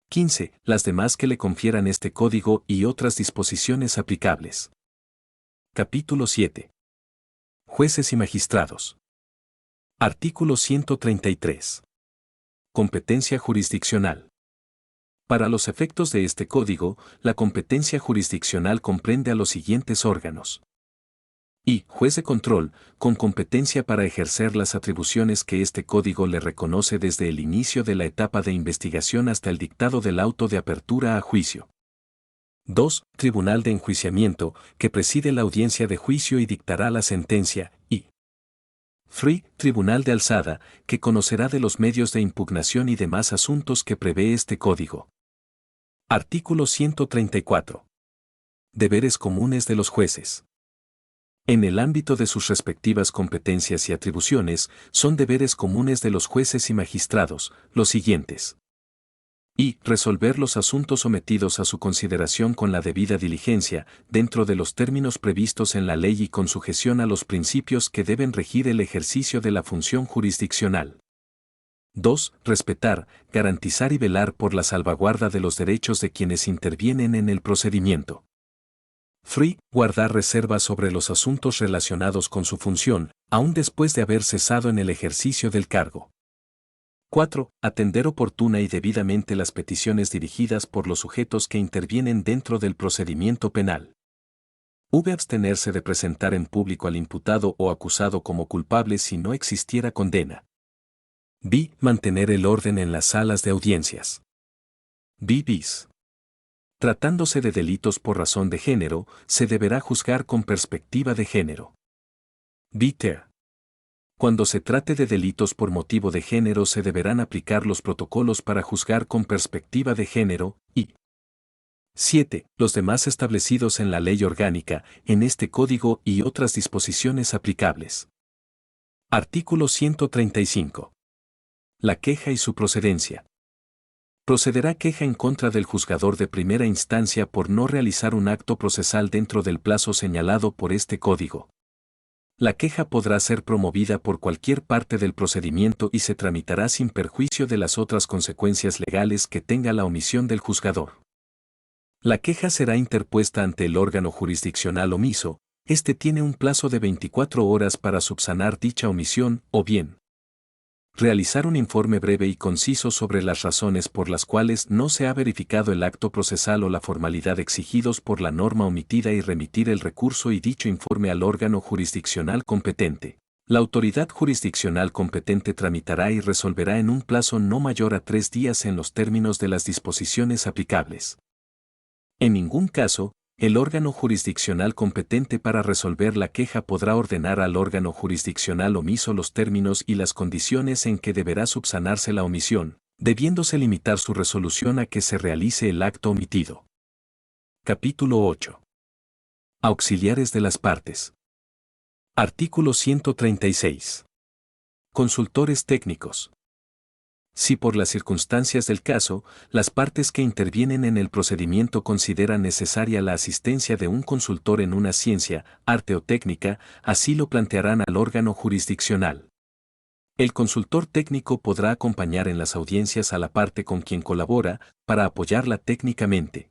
15. Las demás que le confieran este código y otras disposiciones aplicables. Capítulo 7. Jueces y magistrados. Artículo 133. Competencia jurisdiccional. Para los efectos de este código, la competencia jurisdiccional comprende a los siguientes órganos. Y, juez de control, con competencia para ejercer las atribuciones que este código le reconoce desde el inicio de la etapa de investigación hasta el dictado del auto de apertura a juicio. 2. Tribunal de enjuiciamiento, que preside la audiencia de juicio y dictará la sentencia, y 3. Tribunal de alzada, que conocerá de los medios de impugnación y demás asuntos que prevé este código. Artículo 134. Deberes comunes de los jueces. En el ámbito de sus respectivas competencias y atribuciones, son deberes comunes de los jueces y magistrados, los siguientes. Y. Resolver los asuntos sometidos a su consideración con la debida diligencia, dentro de los términos previstos en la ley y con sujeción a los principios que deben regir el ejercicio de la función jurisdiccional. 2. Respetar, garantizar y velar por la salvaguarda de los derechos de quienes intervienen en el procedimiento. 3. Guardar reservas sobre los asuntos relacionados con su función, aun después de haber cesado en el ejercicio del cargo. 4. Atender oportuna y debidamente las peticiones dirigidas por los sujetos que intervienen dentro del procedimiento penal. Abstenerse de presentar en público al imputado o acusado como culpable si no existiera condena. B. Mantener el orden en las salas de audiencias. B. Bis. Tratándose de delitos por razón de género, se deberá juzgar con perspectiva de género. B. Ter. Cuando se trate de delitos por motivo de género se deberán aplicar los protocolos para juzgar con perspectiva de género, y 7. Los demás establecidos en la ley orgánica, en este código y otras disposiciones aplicables. Artículo 135. La queja y su procedencia. Procederá queja en contra del juzgador de primera instancia por no realizar un acto procesal dentro del plazo señalado por este código. La queja podrá ser promovida por cualquier parte del procedimiento y se tramitará sin perjuicio de las otras consecuencias legales que tenga la omisión del juzgador. La queja será interpuesta ante el órgano jurisdiccional omiso. Este tiene un plazo de 24 horas para subsanar dicha omisión, o bien realizar un informe breve y conciso sobre las razones por las cuales no se ha verificado el acto procesal o la formalidad exigidos por la norma omitida y remitir el recurso y dicho informe al órgano jurisdiccional competente. La autoridad jurisdiccional competente tramitará y resolverá en un plazo no mayor a 3 días en los términos de las disposiciones aplicables. En ningún caso, el órgano jurisdiccional competente para resolver la queja podrá ordenar al órgano jurisdiccional omiso los términos y las condiciones en que deberá subsanarse la omisión, debiéndose limitar su resolución a que se realice el acto omitido. Capítulo 8. Auxiliares de las partes. Artículo 136. Consultores técnicos. Si por las circunstancias del caso, las partes que intervienen en el procedimiento consideran necesaria la asistencia de un consultor en una ciencia, arte o técnica, así lo plantearán al órgano jurisdiccional. El consultor técnico podrá acompañar en las audiencias a la parte con quien colabora, para apoyarla técnicamente.